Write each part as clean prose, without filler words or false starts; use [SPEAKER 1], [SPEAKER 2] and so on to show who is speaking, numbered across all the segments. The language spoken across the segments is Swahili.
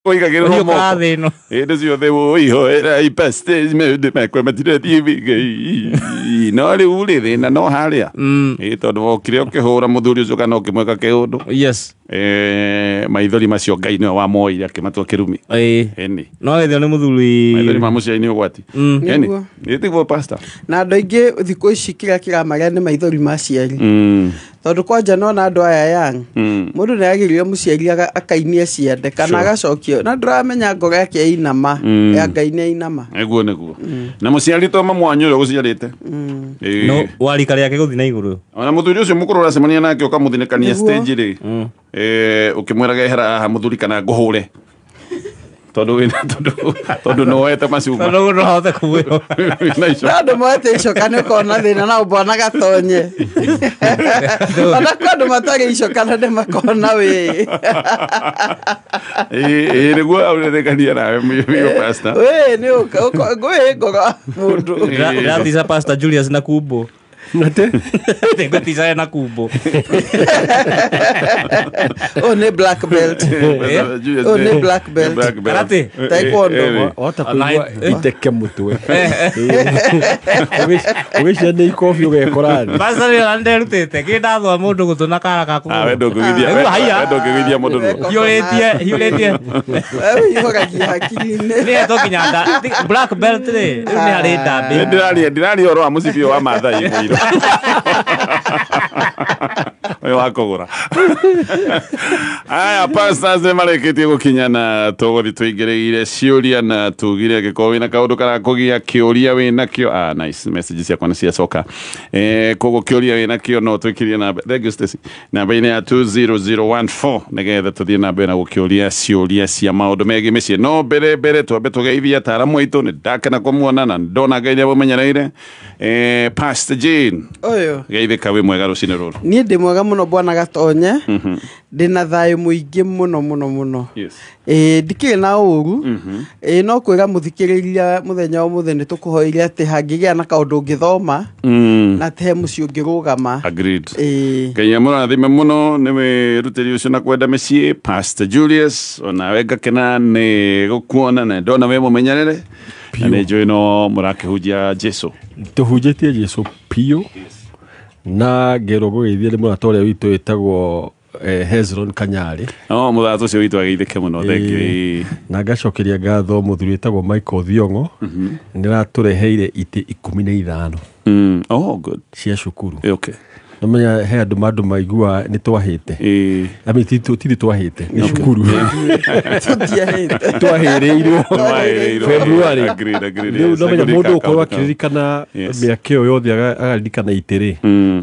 [SPEAKER 1] Oigagĩrĩrwo moko. Ĩndĩ ciothe wũihũĩra ipastage mekwe matire TV no rĩu rĩ thĩna no harĩa tondũ wokire ũkĩhũra mũthuri ũcio kana ũkĩmwĩka kĩũndũ maithori macio Ngai nĩwe wamoire akĩmatua kĩrumi
[SPEAKER 2] no gĩthio nĩ mũthuri
[SPEAKER 1] maithori ma mũciĩ-inĩ ũgwati nĩtiguo pastor
[SPEAKER 3] na andũ aingĩ thikũ ici kĩrĩa kĩramarĩa nĩ maithori ma ciari tondũ kwanja nona andũ aya yang mũndũ nĩagĩrire mũciari akainie ciande kana agacokio na ndũramenya ngoro yake inama ya Ngai nĩ inama
[SPEAKER 1] nĩguo na mũciari to mamwanyu ũrĩa gũciarĩte
[SPEAKER 2] no warika rĩake gũthi na igũrũ
[SPEAKER 1] ona mũthuri ũcio mũkũrũ ũracemania nake ũkamũthinĩkania stage rĩ ũkĩmwĩra gehera haha mũthuri kana ngũhũre tondũ noete macuma
[SPEAKER 2] tondũ no hote kuwĩro
[SPEAKER 3] andũ moete icoka nĩ kona thĩna na ũmbona gatonye ona kondũ matarĩ icoka na nĩmakona wĩ
[SPEAKER 1] nĩguo aurethekania nawe mĩo pastor
[SPEAKER 3] ngwĩ ngoro mũndũ
[SPEAKER 2] ndĩratica Pastor Julius na kumbo ngũticae na kumbo
[SPEAKER 3] nĩ black belt nĩ black belt
[SPEAKER 2] karate
[SPEAKER 3] taekwondo
[SPEAKER 4] ota kuigua iteke mũtwe ũgĩcia nĩ ikobi ũgekora
[SPEAKER 2] Pastor nĩ nderutĩte kĩndathwa mũndũ gũtũna kara gaku
[SPEAKER 1] ndũngĩgithia mũndũ
[SPEAKER 2] hiũrĩtie
[SPEAKER 3] ihogagia hakiri-inĩ
[SPEAKER 2] nĩ etokinya black belt rĩ rĩu nĩ harĩ ndambĩ
[SPEAKER 1] ndĩrari ũhoro wa mũcibi wa Maathai mũiro ũyũ wa kũgũra aya pastors nĩmarĩkĩtie gũkinyana tũgũthi tũingĩrĩire ciũria na tugire angĩkorwo wĩna kaũndũ karakũgia kĩũria wĩnakĩo nice message ciakwa nĩciacoka koguo kĩũria wĩnakĩo no twĩkĩrie namba thank you Stacy namba-inĩ ya 20014 nĩgetha tũthiĩ na mbere na gũkĩũria ciũria cia maũndũ megiĩ mĩciĩ no mbere twambe tũgeithie ataaramu aitũ nĩndakena kũmuona na ndona Ngai nĩamũmenyereire Pastor Jane geithĩka wĩ mwega rũcinĩ rũrũ
[SPEAKER 3] niĩ ndĩ mwega mũno bwana Gatonye ndĩna thayũ mũingĩ mũno ndikĩrĩ na ũru no kwĩra mũthikĩrĩria mũthenya ũmũthĩ nĩtũkũhoire atĩ hangĩgĩa na kaũndũ ũngĩthoma na te mũciĩ ũngĩrũgama
[SPEAKER 1] agreed Ngai amũrathime mũno nĩ wĩrutĩri ũcio na kwenda mĩciĩ Pastor Julius onawe ngakena nĩ gũkuona na ndona wĩ mũmenyerere na nĩ njũĩ no mũrakĩhunjia Jesũ
[SPEAKER 4] tũhunjĩtie Jesũ piũ na ngero gũgeithia nĩ mũrata ũrĩa witũ wĩtagwo Hezron Kanyarĩ
[SPEAKER 1] mũthata ũcio witũ ageithĩke mũno thengiũ
[SPEAKER 4] na ngacokeria ngatho mũthuri wĩtagwo Michael Thiong'o nĩratũreheire itĩ 15
[SPEAKER 1] good
[SPEAKER 4] cia cukuru
[SPEAKER 1] okay
[SPEAKER 4] namenya he andũ maigua nĩ twahĩte ami titi twahĩte nĩ cukuru twahĩrĩirwo February namenya mũndũ ũkorwo akĩririkana mĩaka ĩyo yothe agaririkana itĩ-rĩ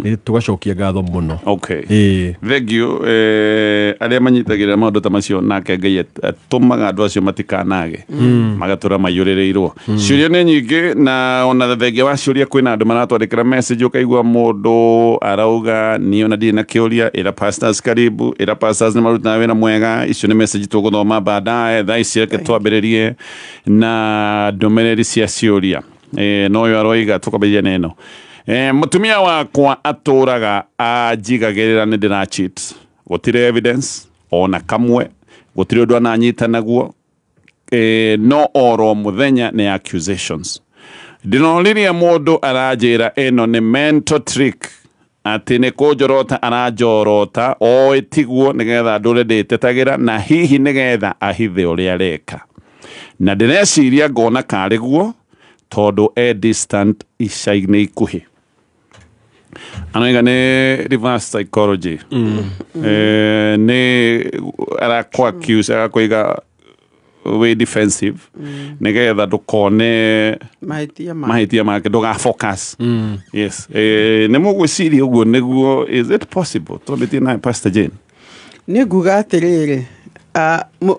[SPEAKER 4] nĩ tũgacokia ngatho mũno
[SPEAKER 1] thengiũ arĩa manyitagĩrĩra maũndũ ta macio nake Ngai atũmaga andũ acio matikanage magatũra maiyũrĩrĩirwo ciũria nĩ nyingĩ na ona thengia wa ciũria kwĩna andũ maratwandĩkĩra message ũkaigua mũndũ arauga niĩ ona ndirĩ na kĩũria ĩra pastors karibu ĩra pastors nĩ marutaga wĩra mwega icio nĩ message tũgũthoma baadaye thaa ici reke twambĩrĩrie na ndũmĩrĩri cia ciũria no ũyũ aroiga tũkambĩrĩria na ĩno mũtumia wakwa atũraga anjigagĩrĩra nĩ ndĩra cheat gũtirĩ evidence ona kamwe gũtirĩ ũndũ ananyita naguo no oro mũthenya nĩ accusations ndĩroriria mũndũ aranjĩra ĩno nĩ mental trick atĩ nĩ kũnjorota aranjorota oĩ tiguo nĩgetha ndũre ndĩtetagĩra na hihi nĩgetha ahithe ũrĩa areka na ndĩreciria ngona karĩ guo tondũ distant ica-inĩ ikuhĩ anoiga nĩ reverse psychology nĩ arakwa accuse agakũiga we defensive nĩgetha ndũkone mahĩtia make ndũgafocus yes nĩ mũgwĩciria ũguo nĩguo is it possible twambĩtie nawe Pastor Jane
[SPEAKER 3] nĩ nguga atĩrĩrĩ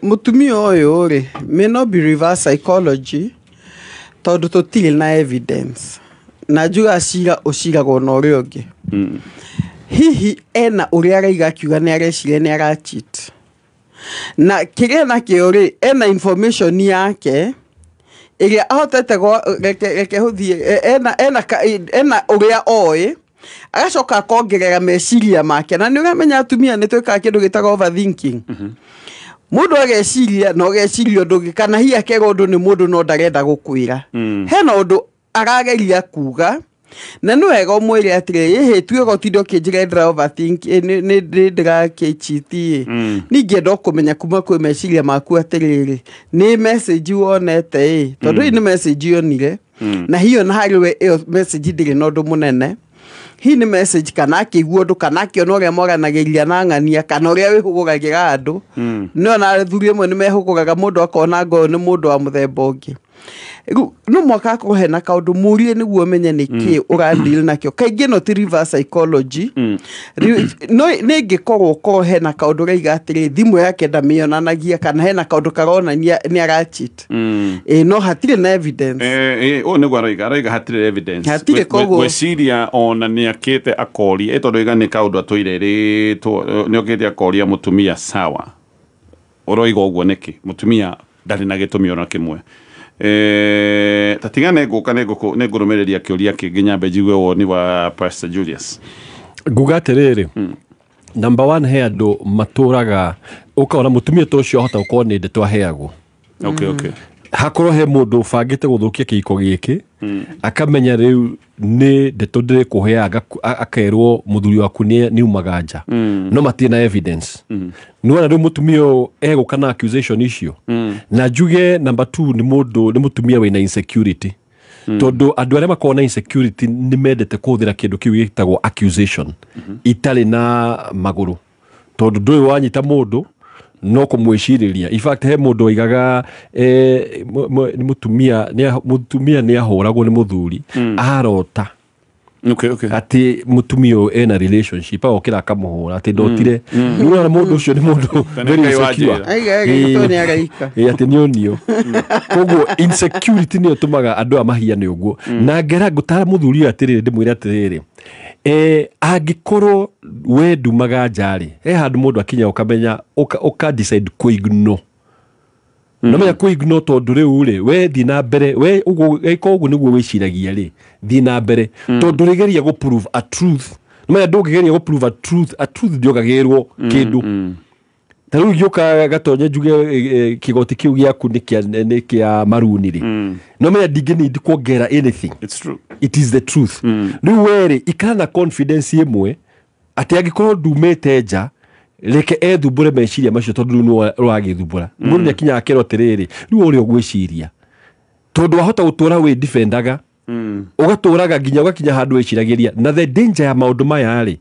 [SPEAKER 3] mũtumia ũyũ rĩ may not be reverse psychology tondũ tũtirĩ na evidence na njuga cira ũciragwo na ũrĩa ũngĩ hihi ena ũrĩa araiga akiuga nĩ areciria nĩ aracheat na kĩrĩa nakĩo rĩ ena information yake ĩrĩa ahotete reke hũthie ena ũrĩa oĩ agacoka akongerera meciria make na nĩ ũramenya atumia nĩ twĩkaga kĩndũ gĩtagwo overthinking mundu ageciria no geciria ndungi kana hiya kego undu ni mundu no ndarenda gukwira hena undu arageria kuga na no wega mwire atire tue gotindo kinjira ndra overthink ni ndra kechiti ninge ndo kumenya kuma kwi meciria maku atiriri ni message wonete tondu ni message yonire na hiyo na hariwe iyo message ndiri no ndu munene hii ni message kana kiguo ndu kana kio no ria moranagiria na ngania kana ria wihugagira andu no na thuri mwe ni mehugaga mundu akona ngo ni mundu wa muthemba ungi no mwaka ko hena kaundu murie niguo menye niki urandil nakio kaingi no ti reverse psychology no ningikorwo ko hena kaundu reiga atiri thimu yake ndamionanagia kana hena kaundu karona ni arachit no hatire na evidence
[SPEAKER 1] o niguo reiga hatire evidence gweciria ona ni akite akori etondu iga ni kaundu atwire ri ni okite akori mutumia sawa oroiga uguo niki mutumia ndari na gitumi ona kimwe tatigane guka ne ngurumereria kiuria kingi nyambe njigwe woni wa Pastor Julius
[SPEAKER 4] gugaterere number 1 he andu maturaga ukaona mutumia tocio hota uko ni ndeto aheagwo
[SPEAKER 1] okay
[SPEAKER 4] hakorwo he mundu bangite guthukia kiiko giki akamenya riu ni ndeto ndire kuheaga akerwo muthuri waku ni umaganja no matina evidence nuona riu mutumia egukana accusation icio na njuge number 2 ni mundu ni mutumia wina insecurity tondu andu aria makona insecurity ni mendete kuthira kindu kiu gitagwo accusation itali na maguru tondu ndui wanyita mundu no kumwishiriria in fact he mundu aigaga ni mutumia ni ahoragwo ni muthuri arota
[SPEAKER 1] okay
[SPEAKER 4] ati mutumia ena relationship okira akamuhura ati ndotire nuona mundu ucio ni mundu very insecure ati nionio koguo insecurity ni utumaga andu amahia ni uguo na ngera ngutara muthuri atiri ndimwira atiri angikorwo we ndumaga njari handu mundu akinya ukamenya uka decide ku ignore no menya ku ignore tondu riu ri we thi na mbere we uguo uguo niguo wiciragia ri thi na mbere tondu rigeria go prove a truth no menya ndungigeria go prove a truth ndiogagirwo kindu taru gioka gatonye njuge kigoti kiu giaku ni kia maruni ri no menya ndingeni ndikuongera anything
[SPEAKER 1] it's true
[SPEAKER 4] it is the truth riu weri ikana confidence imwe ati agikorwo ndumete nja reke ethumbure meciria macio tondu no rwagithumbura mundu ni akinya akero tiriri riu uri ogwiciria tondu wahota gutura we defendaga ugaturaga nginya ugakinya handu wiciragiria na the danger ya maundu maya ri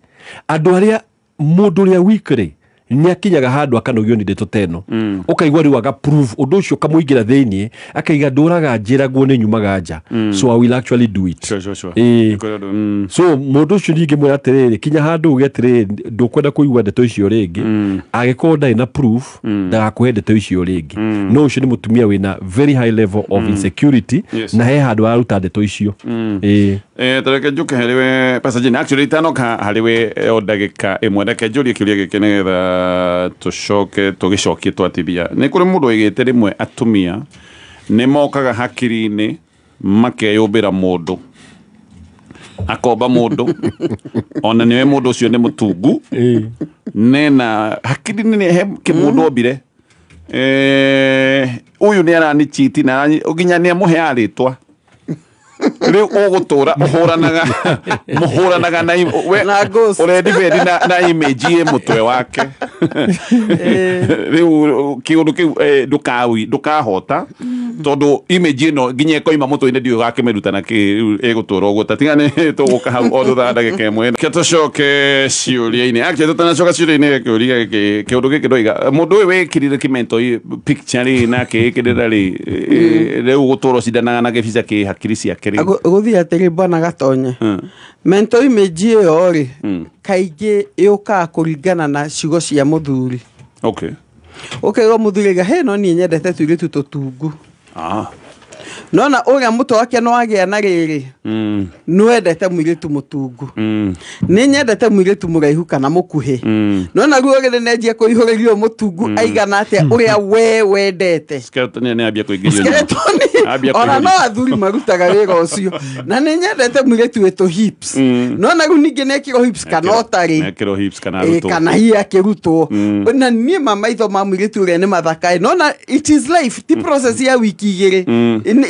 [SPEAKER 4] andu aria mundu ria weekly ni akinyaga handu akanogio ni ndeto teno ukaigwa riu aga prove undu ucio kamuingira thiini akaiga nduraga njiragwo ni nyumaga nja so I will actually do it
[SPEAKER 1] sure
[SPEAKER 4] so mundu ucio ningi mwira atiriri kinya handu ugetiriri ndukwenda kuigwa ndeto icio ringi agikorwo ndari na proof ndagakuhe ndeto icio ringi no ucio ni mutumia wina very high level of insecurity na he handu aruta ndeto icio
[SPEAKER 1] tareke njuke hariwe passageer actually tanoka hariwe odagika imwe reke njurie kiuria giki nigetha tucoke tugicokie twatithia ni kuri mundu igite rimwe atumia ni mokaga hakiri-ini makeyumbira mundu akomba mundu ona niwe mundu ucio ni mutungu nena hakiri-ini ni he kimundu ombire uyu ni arani chiti na uginya ni amuhe aritwa riu ugutura muhuranaga na we already very na image ye mutwe wake riu kiundu kiu ndukahota tondu image ino nginya koima mutwe-ini ndio gake merutana ki egutura uguo tatigane tuguka hau o thutha ndagika imwe tucoke ciuria-ini actually tutanacoka ciuria-ini kiuria kiundu giki ndoiga mundu uyu wikirire kimento picture ri nake ikirira ri riu gutura cindanaga na gibica ki hakiri ciake ri
[SPEAKER 3] guthia atiri bwana gatonye mento image iyo ri kaingi yuka kuringana na ciugo cia muthuri
[SPEAKER 1] okay
[SPEAKER 3] go muthuri ga he no ni nyendete tuiritu tutungu nona uria muto wake no agia na riri nwendete mwiritu mutungu ni nyendete mwiritu muraihu kana mukuhi nona ruo gire nenjie kuihuririo mutungu aigana atia uria we wendete
[SPEAKER 1] skeleton ni abia kuingirio
[SPEAKER 3] ona no athuri marutaga wira ucio na ni nyendete mwiritu wetu hips nona ru ningi nekiro hips kana otari
[SPEAKER 1] nekiro hips kana ruto
[SPEAKER 3] kana hia kirutwo na nie mama itho ma mwiritu uria ni mathaka nona it is life the process ya wiki igiri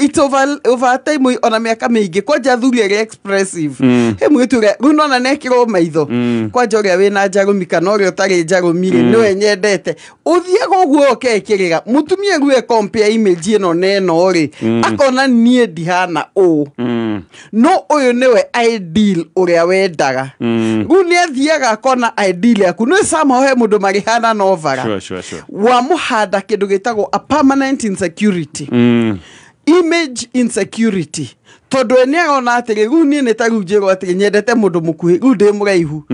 [SPEAKER 3] it's over time ona miaka mingi kwanja thuri ere expressive he mwiritu ru nona nekiro maitho kwanja uria wina njarumi kana uria utari njarumi niwe nyendete uthiaga uguo okekiriga mutumia ru e compare image ino neno ri akona nie ndihana no uyu niwe ideal uria wendaga ru ni athiaga akona ideal yaku no sama he mundu marihana novara
[SPEAKER 1] sure
[SPEAKER 3] wa muhanda kindu gitagwo a permanent insecurity image insecurity todo ene ona atiri ru ni netaru jero atiri nyendete mundu mukuhi ru de muraihu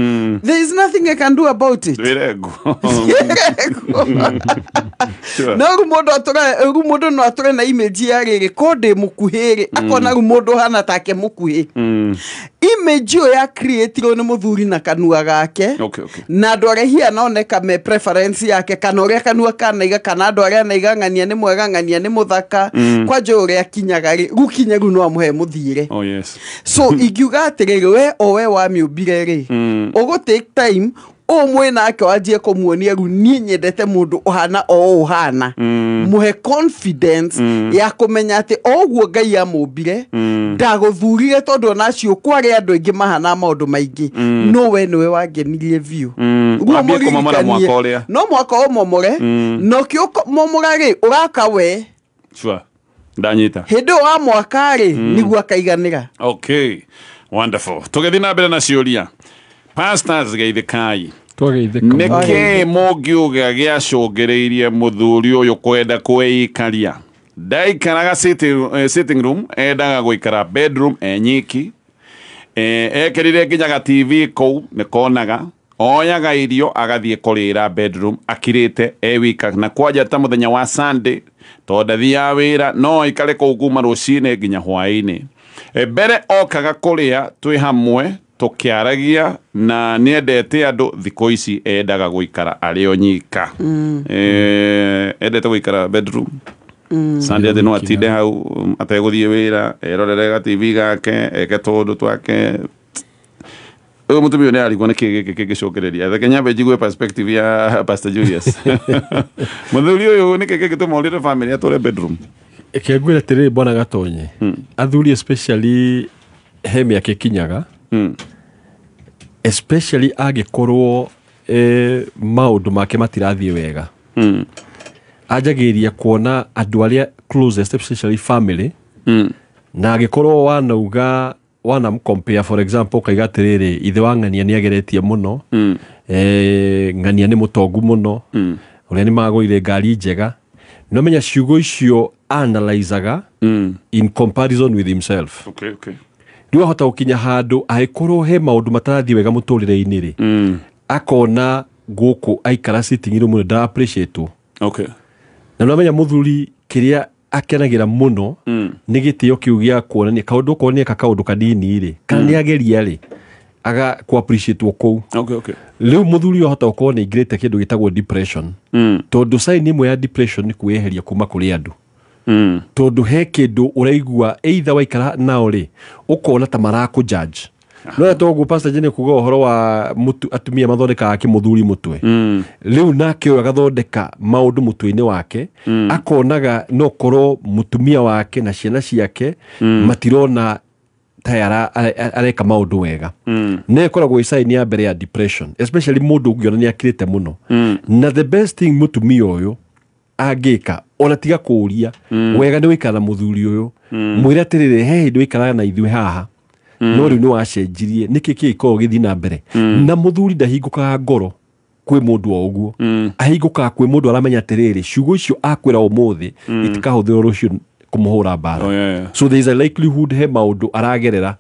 [SPEAKER 3] there is nothing I can do about it no ru mundu no ature na image ya riri kode mukuhiri akona ru mundu hana take mukuhi image yo ya create ni muthuri na kanua gake na ndore hia naoneka me preference yake kana uria kanua kana iga kana ndore na igangania ni mwega ngania ni muthaka kwa jo uria kinyaga ru kinyagu no amuhe muthire so igiuga atiriri we wa miubire ri ugo take time omwe nake wajie kumuonia ru nie nyendete mundu ohana ohana muhe confidence ya kumenya ati ogwo Ngai amubire ndaguthurire tondu nacio kwari andu ingi mahana maundu maingi no we niwe wangenirie view
[SPEAKER 1] guo kumamara mwaka uria
[SPEAKER 3] no mwaka omomore no kio momorari uraka we
[SPEAKER 1] sure ndanyita
[SPEAKER 3] hindu wa mwaka ri niguo akaiganira
[SPEAKER 1] okay wonderful tugethi na mbere na ciuria pastors geithikai neke mugiuga giacungereirie muthuri uyu kwenda kweikaria ndaikaraga sitting room endaga guikara bedroom enyiki ekirire nginyaga TV kou nikonaga oyaga irio agathie kurira bedroom akirite ewika na kwaja ta muthenya wa Sunday tonda thia wira no ikare kou kuma rucine nginya hwaini mbere okaga kuria twi hamwe tukiaragia na niendete andu thiko ici endaga guikara ario nyika endete guikara bedroom Sunday de no atinde hau ateguthie wira erorere ga TV gake eke tondu twake mutumio ni alikuwa na gicokereria thekenya bejigue perspective ya Pastor Julius muthuri uyu ni gituma urire family atore bedroom
[SPEAKER 4] ekegwira tiri bona gatonye athuri especially he miaka kinyaga especially agikorwo maundu make matirathie wega ajagiria kuona andu aria closest especially family na agikorwo wana mcompare for example kaiga tiriri ithe wa ngania ni ageretie muno ngania ni mutongu muno uria ni magoire ngari njega no menya ciugo icio analyzaga in comparison with himself
[SPEAKER 1] okay
[SPEAKER 4] ndio hota ukinya handu aikorwo he maundu matarathie wega muturire-ini ri akona guku aikara sitting room nda appreciate
[SPEAKER 1] okay
[SPEAKER 4] na no menya muthuri kiria akenagira muno ni gitio kiu gia kuonania kaundu ko ni kaundu kanini ri kana ni ageria ri aga ku appreciate kou
[SPEAKER 1] okay
[SPEAKER 4] leo muthuri hota uko ni great kindu gitagwo depression tondu sign imwe ya depression ni kueheria kuma kuri andu tondu he kindu uraigua either waikara nao ri ukona ta maraku judge no togu Pastor Jene kuga uhoro wa mutu atumia mathondeka kimuthuri mutwe riu nake agathondeka maundu mutwe-ini wake akonaga no korwo mutumia wake na ciana ciake matirona tayara areka maundu wega ne koragwo isaini ya mbere ya depression especially mundu ungiona ni akirite muno na the best thing mutumia uyu agika ona tiga kuuria wega ni wikara muthuri uyu mwire atirire he hindu wikara na ithui haha no riu ni wacenjirie niki kiko githi na mbere na muthuri ndahingukaga ngoro kwi mundu o uguo ahingukaga kwi mundu aramenya atiriri ciugo icio akwira umuthi itikahuthira rucio kumuhura bara.
[SPEAKER 1] Oh, yeah.
[SPEAKER 4] So there is a likelihood he maundu aragerera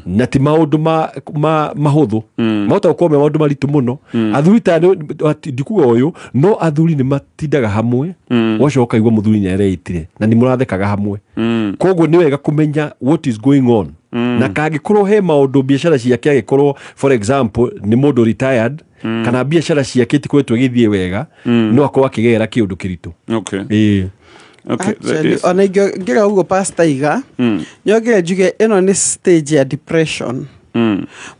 [SPEAKER 4] na ti maundu mahuthu mahota gukorwo me maundu maritu muno athuri ta ndikuga uyu no athuri ni matindaga hamwe wacoka igwa muthuri ni areitire na ni murathekaga hamwe koguo ni wega kumenya what is going on na kangikorwo he maundu biashara ciake agikorwo for example ni mundu retired kana biashara ciake tikoretwo githie wega no akorwo akigera kiundu kiritu.
[SPEAKER 1] Okay. Okay.
[SPEAKER 3] Actually, ona ngira ugo pasta iga nyogira njuge ino ni stage ya depression.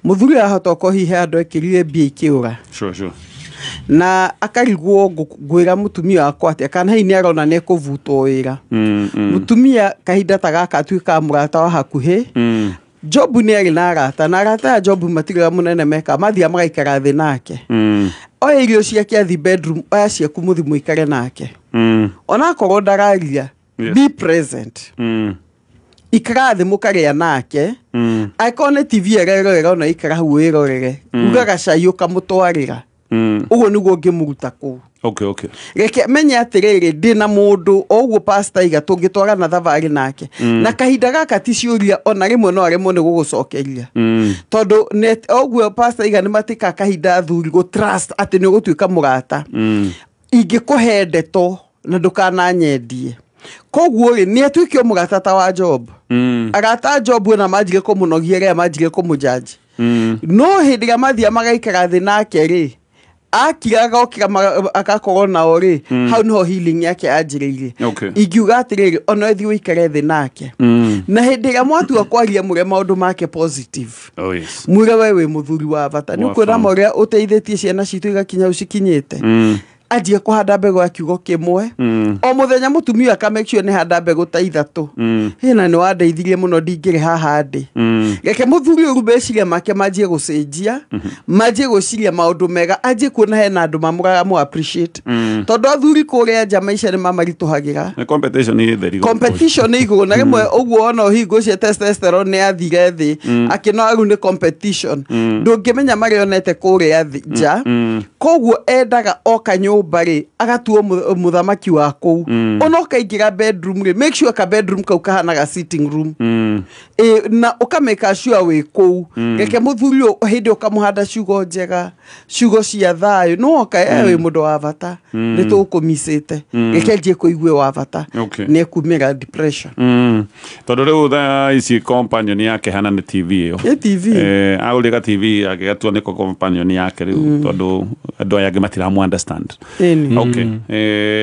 [SPEAKER 3] Muthuri ahota kuhiha andu ekirire bia ikiura.
[SPEAKER 1] Sure.
[SPEAKER 3] Na akarigwo gwira mutumia wakwa ati kana hini arona ne kuvutwo wira. Mutumia kahinda tagaka atuika murata wa hakuhi. Jobu ni ari na arata na arata ya Jobu matigira munene meka mathia magaikara thi nake. Oya irio ciake athi bedroom oya ciaku muthi muikare nake. Ona korwo ndararia be present. Ikara thi mukaria nake. Aikone TV erero na ikara hu erorere. Ugaga caio kamutwarira. Ugo niguo ngimuruta ku.
[SPEAKER 1] Okay.
[SPEAKER 3] Reke menya atiriri ndina mundu oguo pastor iga tungitwara na thavari nake. Na kahinda gaka ti ciuria ona rimwe no arimwe ni gugucokeria. Tondu net oguo pastor iga ni matika kahinda thuri go trust ati ni gutuika murata. Ingikuhe ndeto na ndukananyendie. Koguo ri ni atuikio murata ta wa Job. Agata Job na majire kumunogia ria majire kumujaji. No hindiga mathia magaikara thi nake ri akiraga okira akakorwo nao ri hau niho healing yake anjiriire. Ingiuga atiriri ona ethi uikare thi nake na hindiga mwatu akwaria mure maundu make positive. Mure wewe muthuri wa bata ni ukwira moria uteithitie ciana citu igakinya ucikinyite ajie kuhanda mbegu ya kiugo kimwe o muthenya mutumia ka make sure ni handa mbegu ta ithatu hina ni wandeithirie muno ndingire haha ndi reke muthuri urubeciria make majie gucenjia majie guciria maundu mega ajie kuona hena andu mamuraga mu appreciate tondu athuri kuria nja maisha ni mamarituhagira competition ni iguru na rimwe uguo ona hingo cia testosterone ni athire thi akino aru ni competition ndungimenya marionete kuria nja koguo endaga okanyo bari agatuo muthamaki wa kou ona ukaingira bedroom ri make sure ka bedroom kau kahana ga sitting room na ukameka sure we kou reke muthuri hindi ukamuhanda ciugo njega ciugo cia thayo no oka we mundu wa bata ni tukumisite reke nje kuigwe wa bata ni kumira depression
[SPEAKER 1] tondu riu tha ici companion yake hana ni TV iyo aurika TV agigatua ni companion yake riu tondu andu aya matira mu understand. Okay.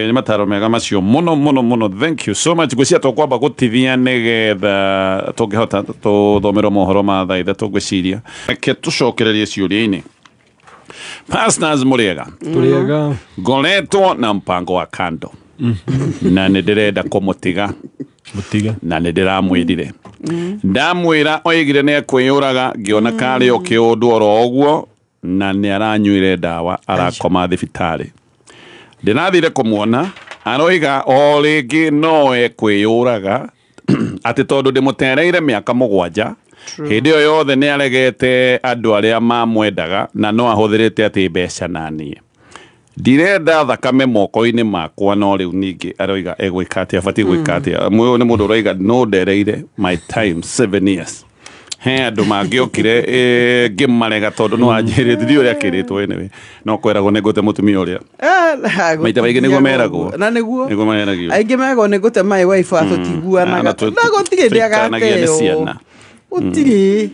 [SPEAKER 1] Ni mataro mega macio muno thank you so much gucia tokwamba gutithia nigetha tungihota tuthomero mohoro ma tha itha tungiciria ke tucokererie ciuria-ini. Pastors muriega ngoretwo na mpango wa kando na ndirenda kumutiga na ndiramwirire ndamwira oigire ne kwiyuraga ngiona kari o kiundu oro oguo na ni aranyuire ndawa arakoma thibitari ndinathire kumuona aroiga o ringi no ekwiyuraga ati tondu ndimutereire miaka 7 hindi yo yothe ni aregete andu aria mamwendaga na no ahuthirite ati mbeca nanie ndirenda thakame moko-ini makwa no riu ningi aroiga egwikati abati gwikati mwe ni mundu roiga no ndereire my time 7 years he andu mangiokire ngimarega tondu no anjiritirio ria kiritwo ene no kweragwo ne gute mutumia uria maita baige niguo meragwo
[SPEAKER 3] na niguo
[SPEAKER 1] meragio
[SPEAKER 3] aingi meragwo ne gute my wife atutiguanaga na gutire ndiagakeo utiri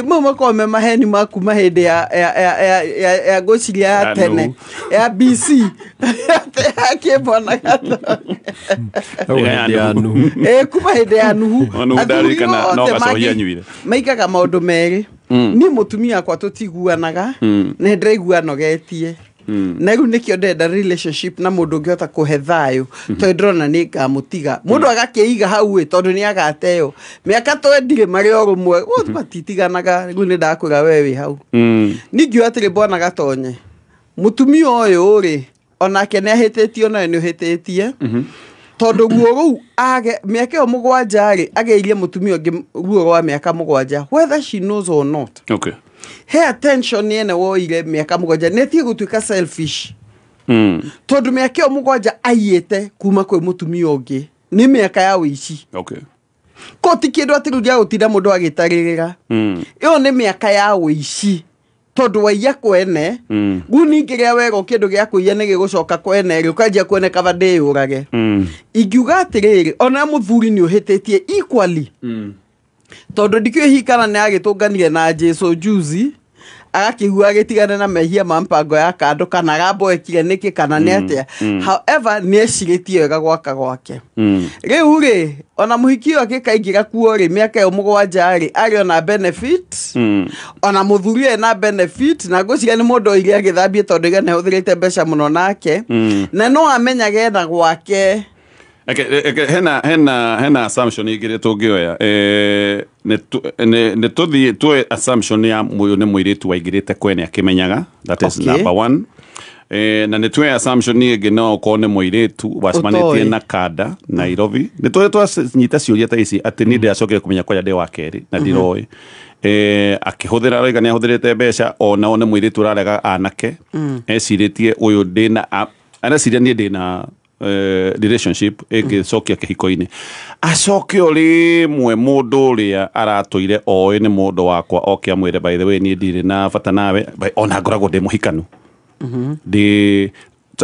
[SPEAKER 3] mama kome maheni maku mahende ya gociria ya tene ya BC akibona gato kuma hende ya nuhu
[SPEAKER 1] athurikana no gacohia nyuire
[SPEAKER 3] maikaga maundu meri ni mutumia kwa tutiguanaga ne ndiraiguanogetie na riu nikio ndenda relationship na mundu ngiota kuhe thayo to ndrona ni ngamutiga mundu agakeiga hau tondu ni agateo miaka twendire mari o rumwe matitiganaga riu ni ndakwira wewe hau ningio atire bona gatonye mutumia uyu ri onake ne ahetetio na ni uhetetie tondu guo ru age miaka 7 ri ageirie mutumia ngi ruo rwa miaka 7 whether she knows or not.
[SPEAKER 1] Okay.
[SPEAKER 3] Hey attention yene woire miaka 7 netie gutuika selfish tondu miaka 7 ayete kuma kwe mutumia ungi nĩ mĩaka ya wĩici
[SPEAKER 1] Okay.
[SPEAKER 3] ko ti kĩndũ atĩ rĩu gĩa gũtinda mũndũ agĩtarĩrĩra ĩyo nĩ mĩaka ya wĩici tondũ waiya kwene rĩu ningĩ rĩa wega kĩndũ gĩa kũiya nĩ gĩgũcoka kwene rĩ ũkanjia kwene kaba ndĩyũrage ingiuga atĩrĩrĩ ona mũthuri nĩ ũhĩtĩtie equally tondũ ndikĩũĩ hihi kana nĩ agĩtũnganire na Jesũ juzi agakĩhua agĩtigane na mehia ma mpango ya kando kana aramboekire nĩkĩ kana nĩ atĩa however nĩ ecirĩtie wega gwaka gwake rĩu rĩ ona mũhiki ũyũ agĩkaingĩra kuo rĩ mĩaka ĩyo mũgwanja rĩ arĩ ona benefit ona mũthuri ena benefit na ngũciria nĩ mũndũ oire agĩthambie tondũ iga nĩ ahũthĩrĩte mbeca mũno nake na no amenyage na gwake.
[SPEAKER 1] Hena assumption igire tungioya ne tuthi tu assumption ya muyo ne muiritu waigirite kwene akimenyaga that is number 1 na ne tu assumption ni gino ko ne muiritu wasmanĩtie na kada Nairobi ne tu nyita ciuria ta ici ati ni ndiacokire kumenya kwa yade wa keri na ndiroi akihũthĩra roiga nĩ ahũthĩrĩte mbeca ona ne muiritu rarega anake ecirĩtie uyu ndina aneciria ni ndina relationship ĩgĩcokia kĩhiko-inĩ acoke ũrĩ mwe mũndũ ũrĩa aratũire oĩ nĩ mũndũ wakwa oke amwĩre by the way niĩ ndirĩ na bata nawe ona ngoragwo ndĩ mũhikanu ndĩ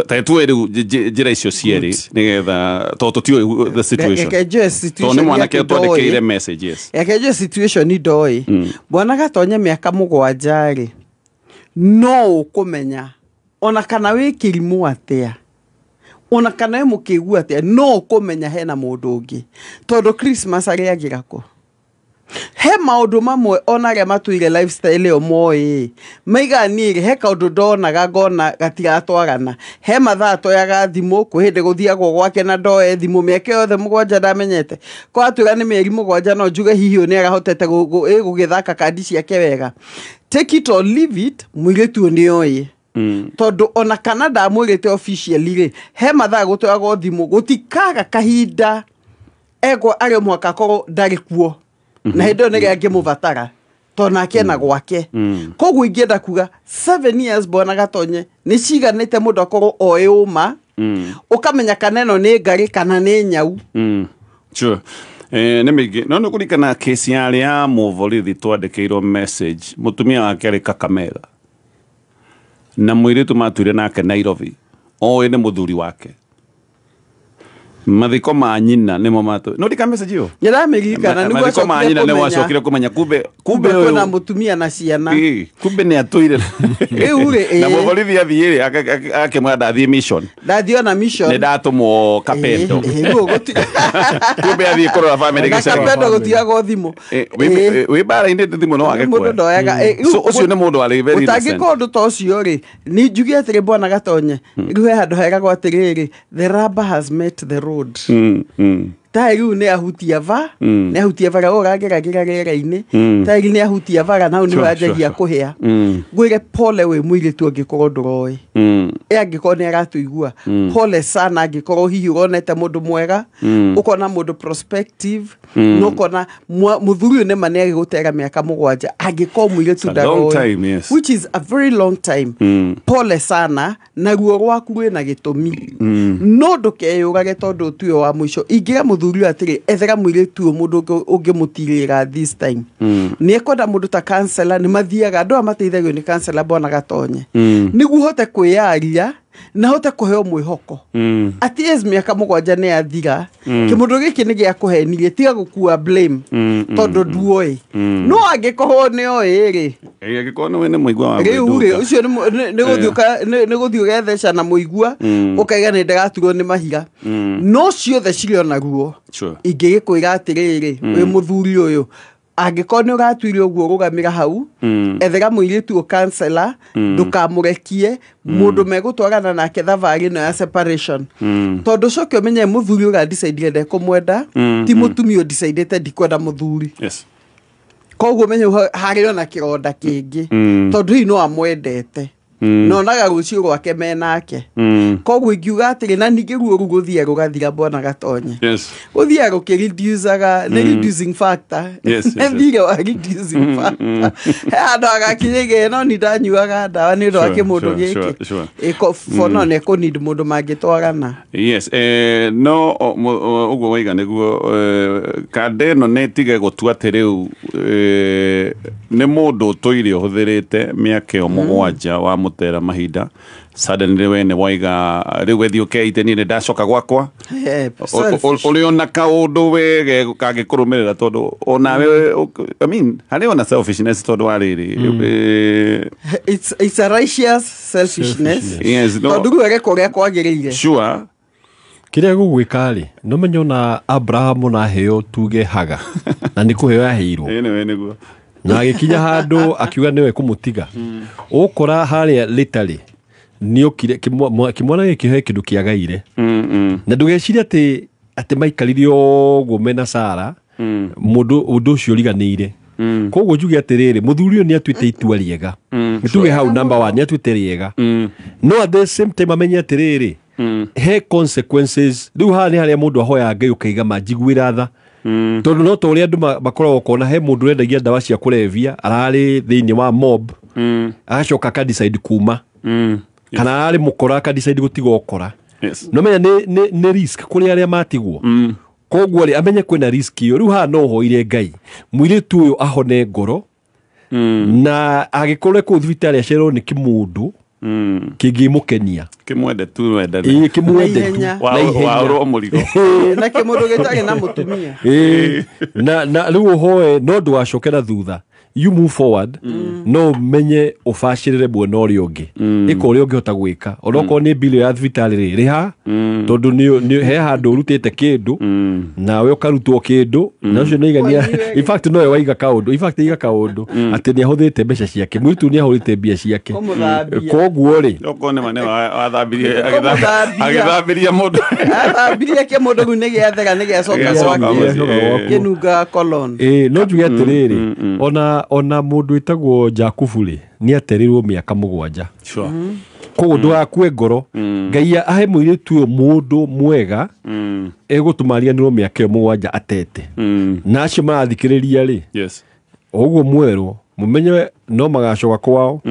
[SPEAKER 1] taetuwe rĩu njĩra icio cierĩ nĩgetha tondũ tũtiũĩ the situation tondũ nĩ mwanake twandĩkĩire messages
[SPEAKER 3] yakenjwe situation ndoĩ bwana gatonye mĩaka mũgwanja rĩ no ũkũmenya ona kana wĩ kĩrimũ atĩa ona kana mũkĩigua atĩa no ũkũmenya hena mũndũ ũngĩ tondũ Christmas arĩagĩra kũ he maũndũ mamwe ona arĩa matuire lifestyle ĩyo moĩ maiganire he kaũndũ ndonaga ngona gatigatwarana he mathaa toyaga thimũ kwĩ hĩndĩ gũthiagwo gwake na ndoe thimũ mĩaka yothe mũgwanja ndamenyete ko atuĩra nĩ mĩeri mũgwanja no njuge hihi ũyũ nĩ arahotete gũgĩthaka kandi ciake wega take it or leave it mũirĩtu ũyũ nĩoĩ tondũ ona kana ndamwĩrĩte officially rĩ he mathaa gũtwaragwo thimũ gũtikaga kahinda ego arĩ mwaka korwo ndarĩ kuo na hĩndĩ ĩyo nĩrĩa angĩmũbatara tondũ nake na gwake koguo ingĩenda kuga 7 years bwana gatonye nĩ ciganĩte mũndũ akorwo oĩ ũma ũkamenya kana ĩno nĩ ngarĩ kana nĩ nyau
[SPEAKER 1] sure nĩ mĩingĩ no nĩ kũringana kesi ya mũborithi twandĩkĩirwo message mũtumia wake arĩ Kakamega na mũirĩtu matuire nake Nairobi oĩ nĩ mũthuri wake mathiko ma nyina nimo matu no ndika message yo
[SPEAKER 3] nĩramĩririkana nĩguo
[SPEAKER 1] mathiko ma nyina nĩ wacokire kũmenya kumbe
[SPEAKER 3] kuna mũtumia na ciana
[SPEAKER 1] kumbe nĩ atũire
[SPEAKER 3] rĩu rĩ
[SPEAKER 1] na mũborithi athiĩ akĩmwenda ndathiĩ mission
[SPEAKER 3] ndathiĩ ona mission
[SPEAKER 1] nĩ ndatũmwo Kapendo kumbe athiĩ kũrora family gĩcagi
[SPEAKER 3] Kapendo gũtiagwo thimũ
[SPEAKER 1] wĩ bara-inĩ thimũ no wage
[SPEAKER 3] mũndũ ndoyaga
[SPEAKER 1] ũcio nĩ mũndũ arĩ very innocent
[SPEAKER 3] ũtangĩkorwo ũndũ ta ũcio rĩ nĩ njuge atĩrĩ bwana gatonye rĩu he handũ hegagwo atĩrĩrĩ the rubber has met the road tairi nĩ ahutia va nĩ ahutia vara ũrageragĩra rĩera-inĩ tairi nĩ ahutia vara nau nĩ wanjagia kũhĩa ngwĩre pole wĩ mũirĩtu angĩkorwo ndũroĩ angĩkorwo nĩ aratũigua pole sana angĩkorwo hihi ũronete mũndũ mwega ũkona mũndũ prospective no ũkona mũthuri ũyũ nĩma nĩ agĩgũtera mĩaka mũgwanja angĩkorwo mũirĩtu ndaroĩ which is a very long time pole sana na ruo rwaku rwĩna gĩtũmi no ndũkeyũrage tondũ ũtuĩo wa mũico ingĩra mũthuri atĩrĩ ethera mũirĩtu ũyũ mũndũ ũngĩmũtirĩra this time nĩ ekwenda mũndũ ta counselor nĩ mathiaga andũ amateithagio nĩ counselor bwana gatonye nĩguo hote kwĩyaria na hote kũheo mwĩhoko at least mĩaka mũgwanja nĩ yathira kĩmũndũ gĩkĩ nĩ gĩa kũhenirie tiga gũkua blame tondũ nduoĩ no angĩkorwo nĩoĩ rĩ
[SPEAKER 1] angĩkorwo nĩ mũigua wa
[SPEAKER 3] rĩu rĩ ũcio nĩ gũthiĩ ũgetheca na mũigua ũkaiga nĩ ndĩraturwo nĩ mahiga no ciothe cirĩ ona ruo ingĩgĩkwĩra atĩrĩrĩ wĩ mũthuri ũyũ angĩkorwo nĩ ũratuire ũguo rũgamĩra hau ethera mũirĩtu o counselor ndũkamũrekie mũndũ megũtwarana nake thabarĩ ĩno ya separation tondũ coke ũmenye mũthuri ũradicidire ndekũmwenda ti mũtumia ũdicidĩte ndikwenda mũthuri koguo menye harĩ ona kĩronda kĩngĩ tondũ hihi no amwendete no naga rucio gwake menake koguo ingiuga atĩrĩ na ningĩ ruo rũu gũthia rũgathira bona gatonye gũthia rũkĩreducaga nĩ reducing factor nĩ thire wa reducing factor andũ agakinyĩge no nĩ ndanyuaga ndawa nĩ ũndũ wa kĩmũndũ gĩkĩ fono nĩ kũnid mũndũ mangĩtwarana
[SPEAKER 1] no ũguo waiga nĩguo kande ĩno nĩ ĩtige gũtua atĩ rĩu nĩ mũndũ ũtũire ũhũthĩrĩte mĩaka ĩyo mũgwanja wa mũtera mahinda suddenly we nĩ waiga rĩu wethi ũkeite niĩ nĩ ndacoka gwakwa ũrĩ ona kaũndũ wege kangĩkũrũmĩrĩra tondũ onawe I mean harĩ ona selfishness tondũ wa rĩrĩ
[SPEAKER 3] it's a righteous selfishness tondũ rĩu areka ũrĩa kwagĩrĩire
[SPEAKER 1] sure
[SPEAKER 4] kĩrĩa gũgwĩka rĩ no menyo na Abraham na heo tuge Haga na nĩ kũheo yaheirwo
[SPEAKER 1] nĩguo
[SPEAKER 4] na agĩkinya handũ akiuga nĩwe kũmũtiga ũkora harĩa literally nĩokire kĩmwana gĩkĩhe kĩndũ kĩagaire na ndũgecirie atĩ maikaririe ũguo mena Sara mũndũ ũndũ ũcio ũriganĩire koguo njuge atĩrĩrĩ mũthuri ũyũ nĩatuĩte itua rĩega nĩtuge hau number 1 nĩatuĩte rĩega no at the same time amenye atĩrĩrĩ he consequences rĩu haha nĩ harĩa mũndũ ahoya Ngai ũkaiga manjiguĩra tha tondũ no ta ũrĩa andũ makoragwo kuona he mũndũ ũrendagia ndawa cia kũrevia ararĩ thĩinĩ wa mob agacoka akadecide kuma kana ararĩ mũkora akadecide gũtiga ũkora no menya nĩ risk kũrĩ arĩa matigwo koguo rĩ amenye kwĩna risk ĩyo rĩu haha no hoire Ngai mũirĩtu ũyũ ahone ngoro na agĩkorwo kũu thibitarĩ acererwo nĩ kĩmũndũ kĩngĩmũkenia
[SPEAKER 1] kĩmwende tu wenda
[SPEAKER 4] kĩmwende tu
[SPEAKER 1] waũrwo mũrigo
[SPEAKER 3] na kĩmũndũ gĩtarĩ na mũtumia
[SPEAKER 4] na rĩu ũhoe no ndũgacokera thutha you move forward no menye ũbacĩrĩre mwena ũrĩa ũngĩ ĩka ũrĩa ũngĩhota gwĩka onokorwo nĩ mbirũ ya thibitarĩ rĩha tondũ he handũ ũrutĩte kĩndũ nawe ũkarutwo kĩndũ na ũcio nĩigania in fact nowe waiga kaũndũ in fact iga kaũndũ atĩ nĩahũthĩte mbeca ciake mũirĩtu nĩahũrĩte mbia ciake koguo rĩ
[SPEAKER 1] okorwo nĩ mane agĩthambirie mũndũ
[SPEAKER 3] athambirie kĩmũndũ rĩu nĩgĩathera nĩgĩacoka kĩnunga colon
[SPEAKER 4] no njuge atĩrĩrĩ ona mũndũ wĩtagwo Jakubu rĩ nĩ aterirwo mĩaka 7 koguo ndũgakue ngoro Ngai ahe mũirĩtu ũyũ mũndũ mwega egũtũmarianĩrwo mĩaka 7 atete na acio marathikĩrĩria rĩ ũguo mwerwo mũmenye no magacoka kwao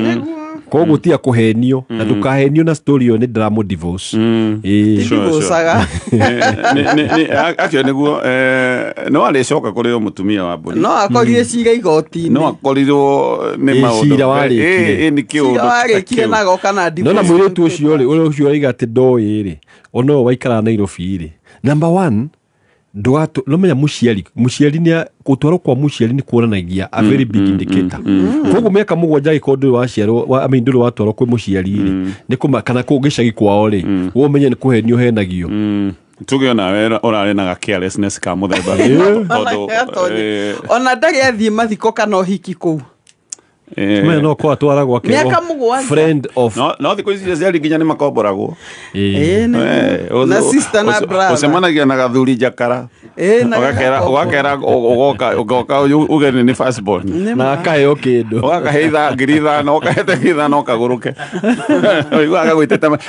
[SPEAKER 4] koguo tia kũhenio na ndũkahenio na story ĩyo nĩ drama divorce
[SPEAKER 3] divorceaga
[SPEAKER 1] akĩo nĩguo no arĩcoka kũrĩ o mũtumia wa mbũri
[SPEAKER 3] no akorire ciira igoti-inĩ
[SPEAKER 1] no akorirwo nĩ maũndũ
[SPEAKER 4] ciira warĩkire
[SPEAKER 1] nĩ kĩũndũ
[SPEAKER 3] warĩkire na goka na divorce
[SPEAKER 4] no na mũirĩtu ũcio rĩ ũrĩa ũcio oiga atĩ ndoĩ rĩ ona we waikara Nairobi rĩ number 1 no menya mũciari nĩ gũtwarwo kwa mũciari nĩ kuonanagia a very big indicator koguo mĩaka 7 agĩkorwo ndũrĩ waciarwo ndũrĩ watwarwo kwĩ mũciari rĩ nĩ kana kũu gĩcagi kwao rĩ wo menye nĩ kũhenio henagio
[SPEAKER 1] tuge onawe ũrarĩ na carelessness ka mũthemba
[SPEAKER 3] ona ndarĩ athiĩ mathiko kana ũhiki kũu
[SPEAKER 4] mena no kwa twara gwake
[SPEAKER 3] mĩaka 7
[SPEAKER 4] friend of
[SPEAKER 1] no thikũ ici ciarĩ nginya nĩ makomboragwo
[SPEAKER 3] na sister na brother
[SPEAKER 1] ũcemanagia na gathuri njakara ũgakera ũgoka ugeni nĩ first born
[SPEAKER 4] na akaheo kĩndũ
[SPEAKER 1] ũgakahe 5,000 ũkahete 5,000 ũkagũrũke ũiguaga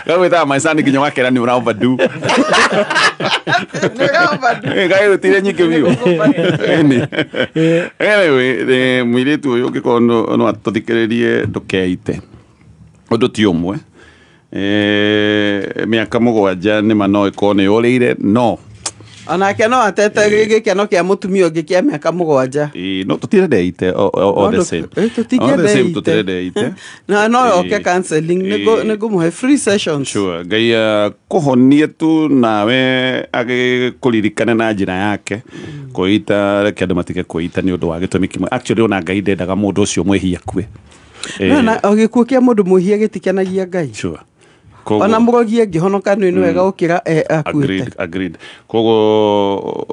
[SPEAKER 1] gagwĩtaga maicani nginya ũgakera nĩ ũraoverdue gagĩgũtire nyingĩ biũ anyway mũirĩtu ũyũ ũngĩkorwo no atũthikĩrĩrie ndũkeite ũndũ ti ũmwe mĩaka 7 nĩma no ĩkorwo nĩ yũrĩire no
[SPEAKER 3] onake no atete gĩkeno kĩa mũtumia ũngĩ kĩa mĩaka 7
[SPEAKER 1] no tũtirendeite all the same tũtirendeite
[SPEAKER 3] na no oke counseling nĩngũmũhe free sessions
[SPEAKER 1] sure Ngai kũhonie tu nawe agĩkũririkane na njĩra yake kwĩita reke andũ matige kwĩita nĩ ũndũ wa gĩtũmi kĩmwe actually ona Ngai ndendaga mũndũ ũcio mwĩhia kue
[SPEAKER 3] na gĩkuũ kĩa mũndũ mwĩhia gĩtikenagia Ngai
[SPEAKER 1] sure
[SPEAKER 3] ona mũrogie ngĩhonoka nĩ wega gũkĩra akuĩte
[SPEAKER 1] agreed koguo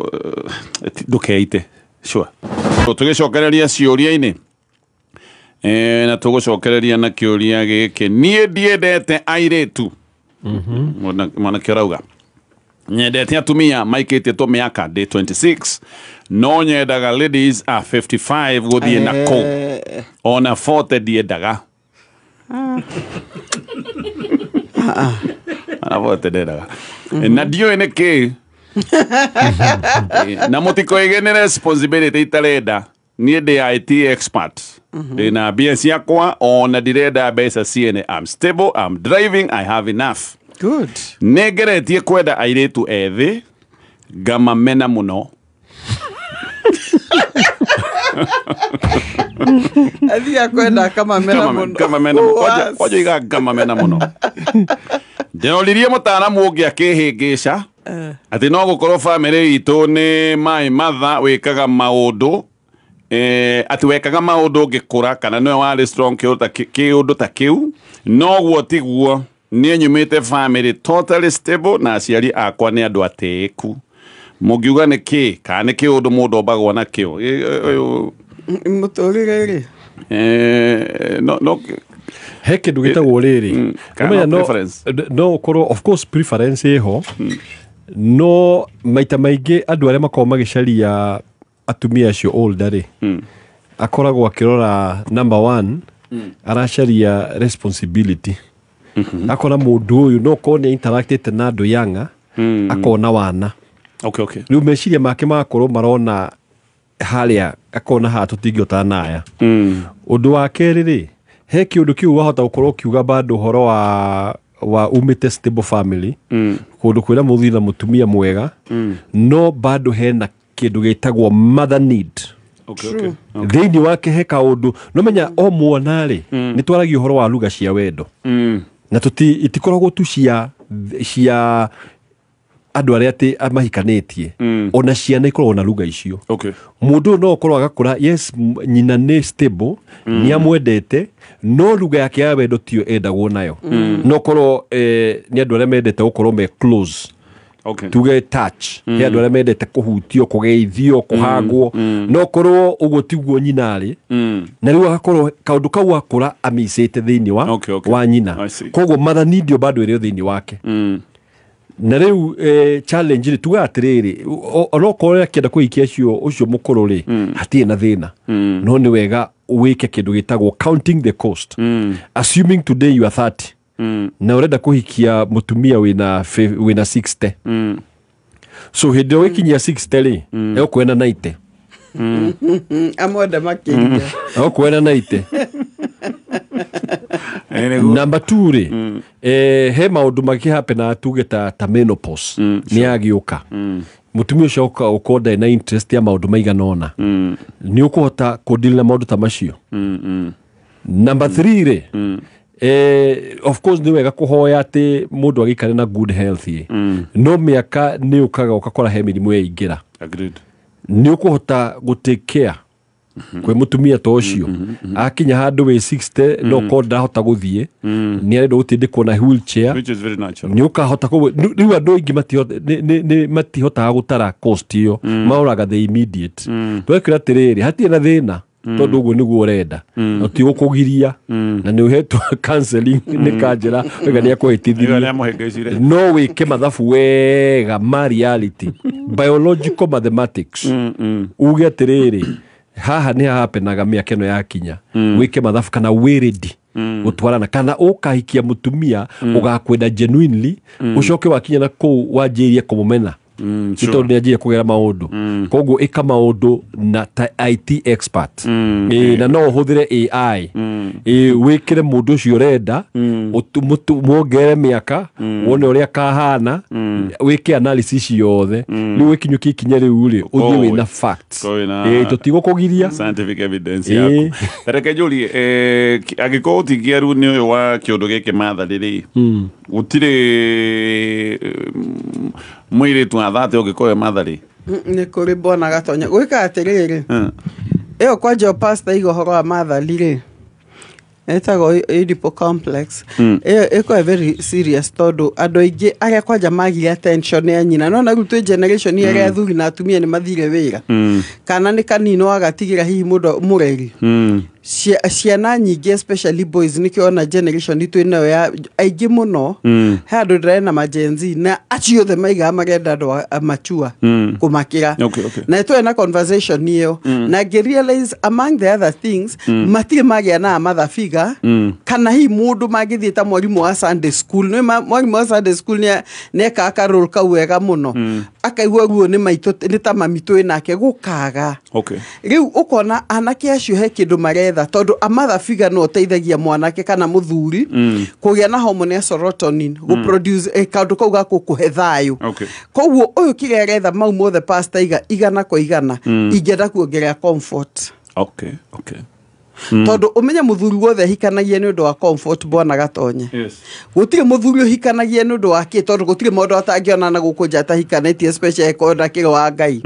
[SPEAKER 1] ndũkeite sure tũgĩcokereria ciũria-inĩ na tũgũcokereria na kĩũria gĩkĩ niĩ ndiendete airĩtu mwanake ũrauga nyendete atumia maikĩtie tũmĩaka ndĩ 26 no nyendaga ladies a 55 gũthiĩ na kũ ona 40 ndiendaga Anavote deraga. Na dio ene ke. Na mutiko igene responsibility itareda. Ni the IT expert. Na BNC yakwa on direda besa CN. I'm stable, I'm driving, I have enough.
[SPEAKER 3] Good.
[SPEAKER 1] Negere tie kwenda airetu ethi gama mena muno.
[SPEAKER 3] Athia kwenda kama mena muno.
[SPEAKER 1] Kama mena muno. Ojo iga gama mena muno. Ndinoririe mutaaramu ungi akihingica ati no gukorwo family itu ni mai matha wikaga maundu ati wekaga maundu ngikura kana no wari strong kiundu ta kiu no guo tiguo ni nyumite family totally stable na aciari akwa ni andu atiku mugiuga ni ki kana ni kiundu mundu obagwo na kio
[SPEAKER 3] muturire
[SPEAKER 1] no
[SPEAKER 4] he kindu gitagwo riri no ukorwo of course preference iho no maita maingi andu aria makorwo magicaria atumia acio older ri akoragwo akirora number 1 aracaria responsibility akona mundu uyu no ko ni interacted na andu yanga akona wana
[SPEAKER 1] okay
[SPEAKER 4] riu meciria make makorwo marona haria akona ha tutingiota naya undu wa keri ri he kiundu kiu wahota gukorwo kiuga bado horo wa umite stable family kundu kwira muthuri na mutumia mwega no bado hena kindu gitagwo mother need
[SPEAKER 1] okay
[SPEAKER 4] thiini wake he kaundu no menya o mwana ri ni twaragio horo wa lugha cia wendo na itikoragwo tu cia andu aria ati amahikanitie ona ciana ikorwo na lugha icio
[SPEAKER 1] okay
[SPEAKER 4] mundu no ukorwo agakura yes nyina ni stable ni amwendete no lugha yake ya wendo tio endagwo nayo no korwo ni andu aria mendete gukorwo me close
[SPEAKER 1] okay
[SPEAKER 4] tuge touch ni andu aria mendete kuhutio kugeithio kuhangwo no korwo uguo tiguo nyina ri na riu agakorwo kaundu kau akura amisite thiini wa nyina koguo mother need bado iri thiini wake na riu challenge ri tuga atiriri orokorwo akienda kuikia ucio mukuru ri hatie na thina no ni wega wike kindu gitagwo counting the cost assuming today you are 30 na urenda kuhikia mutumia wina 60 so hindi wikinyia 60 ri ekwenda 90
[SPEAKER 3] amwenda makiria
[SPEAKER 4] ekwenda 90 number 2 ri he maundu makihapena tuge ta menopause ni agiuka mutumia ucio ukonda na interest ya maundu maiganona ni ukuhota kudeal na maundu ta macio number 3 ri of course ni wega kuhoya ati mundu agikare na good health no miaka ni ukaga ukakora he mirimu ya ingira
[SPEAKER 1] agreed
[SPEAKER 4] ni ukuhota gutake care kwe mutumia to ucio akinya handu we 60 no konda hota guthie ni arendo gutindikwo na wheelchair
[SPEAKER 1] which is very natural
[SPEAKER 4] ni ukahota ku riu andu ingi matihota gutara cost iyo mauraga the immediate twekira tiriri hatie na thina tondu uguo niguo urenda uti gukugiria na ni uhetwo counseling ni kanjira wega ni akuhitithia no wike mathabu wega ma reality biological mathematics uge atiriri haha ni hapenaga miaka ino yakinya wike mathabu kana wiredi gutwarana kana ukahikia mutumia ugakwenda genuinely ucoke wakinya na ku wanjirie kumumena ito ni ajie kugera maundu koguo ika maundu na IT expert na no huthire AI wikire mundu ucio urenda muongere miaka wone uria kahana wike analysis yothe ni wikinyuki kinya riu ri uthie wina facts tutigo kugiria
[SPEAKER 1] scientific evidence yako reke juli agiko tigiaru ni uyu wa kiundu gike matha riri gutire mwire tu athate ugikoe mathari
[SPEAKER 3] ni kuri bona gatonya gwika atiriri iyo kwaje pastor igo horo wa mathari ri etago Oedipo complex iko very serious todo andu ingi aria kwaja magire attention ya nyina no na rutu generation ya ria thuri na atumia ni mathire wira kana ni kanino agatigira hihi mundu mureri ciana nyingĩ especially boys nikiona generation itu ino ya aingĩ mũno he andũ ndĩrena majenzi na acio othe maiga marenda andũ machua kũmakĩra na ĩtũĩ na conversation ĩyo na ngĩrealize among the other things matirĩ magĩa na mathabiga kana hi mũndũ magĩthiĩ ta mwarimũ wa Sunday school nĩ mwarimũ wa Sunday school nĩeka akarũl kau wega mũno akaigua ruo nĩ maitũ nĩ ta mamitũ nake gũkaga rĩu ũkona anake acio he kĩndũ maretha tondũ amathabiga no ũteithagia mwanake kana mũthuri kũgĩa na hormone ya serotonin gũproduce kaũndũ kau ga kũkũhe thayũ koguo ũyũ kĩgeretha mau mothe pastor igana kwa igana ingĩenda kuongerera comfort tondũ ũmenye mũthuri wothe hikanagia nĩ ũndũ wa comfort bwana gatonye gũtirĩ mũthuri ũhikanagia nĩ ũndũ wa kĩ tondũ gũtirĩ mũndũ atangĩonana gũkũ nja tahikanĩtie especially konda kĩro wa Ngai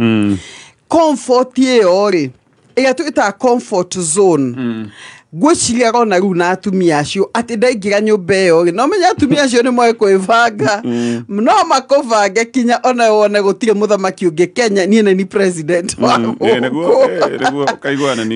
[SPEAKER 3] comfort ĩyo rĩ ĩrĩa twĩtaga comfort zone gwĩciria rona rĩu na atumia acio atĩ ndaingĩra nyũmba ĩyo no menya atumia acio nĩ moĩ kwĩbanga no makũbange kinya ona wone gũtirĩ mũthamaki ũngĩ Kenya niĩ nĩ president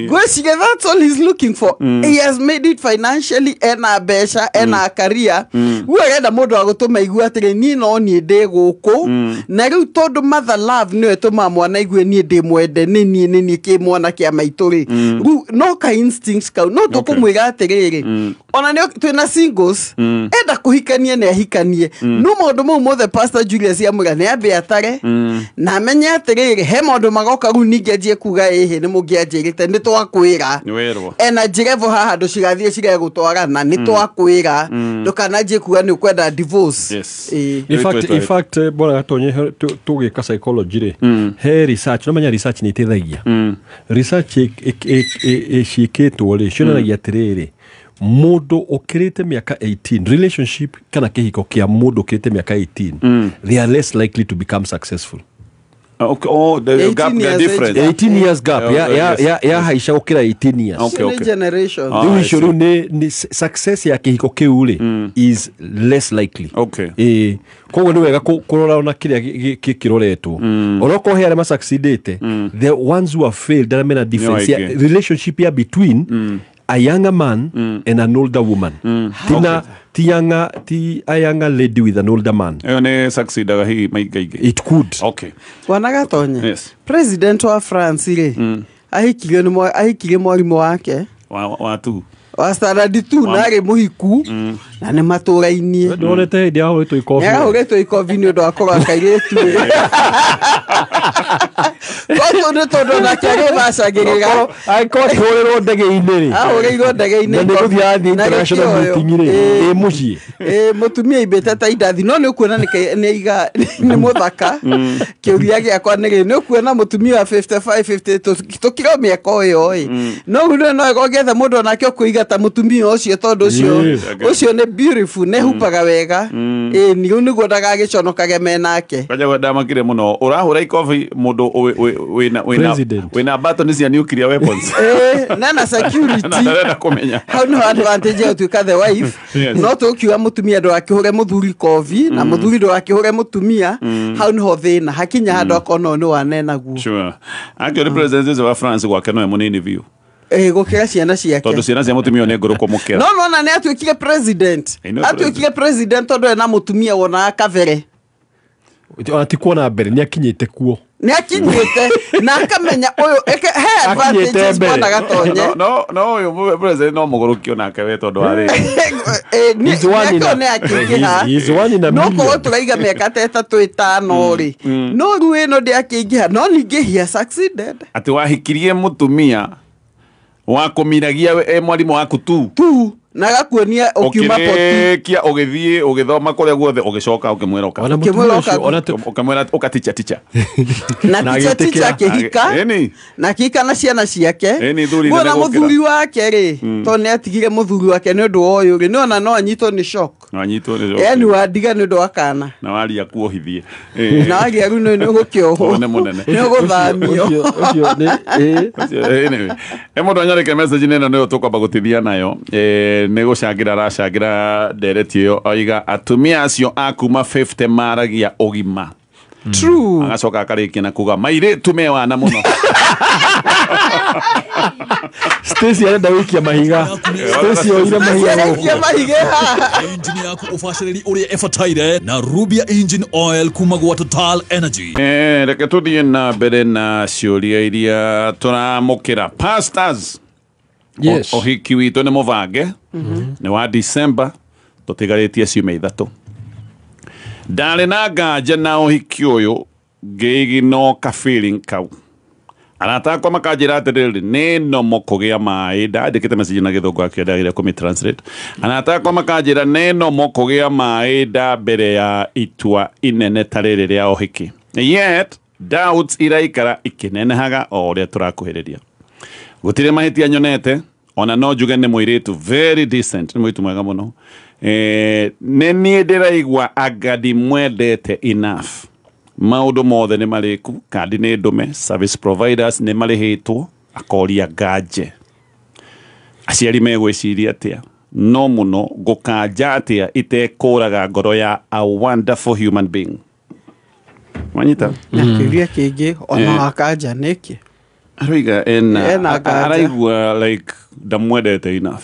[SPEAKER 3] gwĩciria that's all he's looking for he has made it financially ena mbeca ena career rĩu arenda mũndũ wa gũtũma igua atĩrĩ niĩ no niĩ ndĩ gũkũ na rĩu tondũ mother love nĩyo ĩtũmaga mwana igue niĩ ndĩ mwende nĩ niĩ kĩ mwana kĩa maitũ rĩ rĩu no ka instincts kau no tukumwira atiriri ona ni twina singles enda kuhikanie na ahikanie no maundu mau mothe pastor Julius amura ni ambe atare na amenye atiriri he maundu magoka ru ningeje kuga ehe ni mungianjirite ni twakwira energy level haha ndu cigathie ciregutwarana ni twakwira ndukanaje kuga ni ukwenda divorce
[SPEAKER 4] in fact bora gatonye tugika psychology ri he research no menya research ni teithagia research eshiketwo ri cionanagia atiriri mundu ukirite miaka 18 relationship kana kihiko kia mundu ukirite miaka 18 they are less likely to become successful.
[SPEAKER 1] The gap, the difference.
[SPEAKER 4] 18 years gap. Ya haisha ukira 18 years.
[SPEAKER 3] Okay. Generation.
[SPEAKER 4] Shuru ni success ya kihiko kiu is less likely.
[SPEAKER 1] Okay.
[SPEAKER 4] Koguo ni wega kurora ona kiria kiroretwo. Oroko he arema succeedete. The ones who have failed there are difference. Relationship ya between a younger man and an older woman. Ti a younger lady with an older man.
[SPEAKER 1] It
[SPEAKER 4] could.
[SPEAKER 1] Okay.
[SPEAKER 3] Wanagatonye.
[SPEAKER 1] Yes.
[SPEAKER 3] President wa France ile. Ahikire mwarimu wake.
[SPEAKER 1] Watu.
[SPEAKER 3] Wastaradi tu nare muhiku na ne maturainie.
[SPEAKER 4] Ndorete ndia horetwo ikobi.
[SPEAKER 3] Ya horetwo ikobi ni ndo akora kairetu. Koto ne todo na kare basagirira.
[SPEAKER 4] Ai ko horero ndege-inĩ ri.
[SPEAKER 3] Ahoreirwo ndege-inĩ.
[SPEAKER 4] Nĩ gũthiĩ international meeting ri. Muciĩ.
[SPEAKER 3] Mutumia ibete ta indathi no nĩ kuona nĩ iga nĩ muthaka. Kĩuria gĩakwa nĩ nĩ kuona mutumia wa 55 50 tukiro mĩaka ĩyo no gũno no gogetha mũndũ onake kũiga ta mutumia ucio tondu ucio ni beautiful ne hupaga wega ni niguo ndagagĩconokage menake
[SPEAKER 1] kaja gwenda makire muno urahura ikofi mundu wina button cia nuclear weapons
[SPEAKER 3] na security
[SPEAKER 1] na kumenya
[SPEAKER 3] how no advantage ya tuka the wife no tukiwa mutumia ndo akihure muthuri kofi na muthuri ndo akihure mutumia how no thina hakinya handu akono ni wanena guo
[SPEAKER 1] sure akio representatives wa France gwake no munini view
[SPEAKER 3] gukira ciana ciake
[SPEAKER 1] tondu ciana cia mutumia ne ngoro kumukira
[SPEAKER 3] no na ne atuikire president tondu ena mutumia wona kavere
[SPEAKER 4] ati kuona mbere ni akinyite kuo
[SPEAKER 3] ni akinyite na akamenya uyu he advantages bona gatonye
[SPEAKER 1] no uyu president no mugurukio nake we tondu ari
[SPEAKER 3] he's one in a million no ko turaiga meka 3-5 ri no ruwe no ndi akingiha no ningihia succeeded
[SPEAKER 1] ati wahikirie mutumia wakumiragia mwarimu waku tu
[SPEAKER 3] na gakuonia ukiuma poti
[SPEAKER 1] kia ugithie ugithoma kuria guothe ugicoka ukimweroka ukimwera ukaticha ticha
[SPEAKER 3] na ticha kihika na kika na ciana ciake bona muthuri wake ri to ne atigire muthuri wake ni undu oyo ri no na no anyitwo ni shock yani wadiga ni undu wakana
[SPEAKER 1] na wali akuohithie
[SPEAKER 3] na wali aru ni gukioho
[SPEAKER 1] ne munene
[SPEAKER 3] ni guthamio
[SPEAKER 1] mundu anyareke message neno ni utukwa gutithia nayo negocagira racagira ndereti yo oiga atumia acio akuma 50 maragia ogima
[SPEAKER 3] True.
[SPEAKER 1] Agacoka akarikia na kuga mairitu mewana muno.
[SPEAKER 4] Stacy arenda wikia mahiga. Stacy oire mahiga.
[SPEAKER 3] Wikia mahiga.
[SPEAKER 5] Engine yaku ufaciriri uria efataire na Rubia engine oil kuma gwa Total Energy.
[SPEAKER 1] Reke tuthie na mbere na ciuria iria turamukira pastors.
[SPEAKER 4] Yes.
[SPEAKER 1] Ohiki witu ni mubange. Ni wa December tutigaritie ciumia ithatu. Ndari na nganja na ohiki uyu ngiginoka feeling kau. Arata kwa makajira atiriri neno mokugia mai ndandikite message na githungu akiendagira kumi translate. Arata kwa makajira neno mokugia mai nda mbere ya itua inene tariri ria ohiki. Yet doubts iraikara ikinenehaga o uria turakuhiriria. Gutire mahitia nyonete ona no njuge ni muiritu very decent ni muiritu mwega muno. Neni ndiraigwa agadi mwendete enough. Maundu mothe ni mariku kandi ni ndume service providers ni marihitwo akoria nganje aciari megwiciria atia no muno gukanja atia itekuraga ngoro ya a wonderful human being wanyita
[SPEAKER 3] Nakiria kingi ona akanja niki
[SPEAKER 1] ariga araigua like ndamwendete enough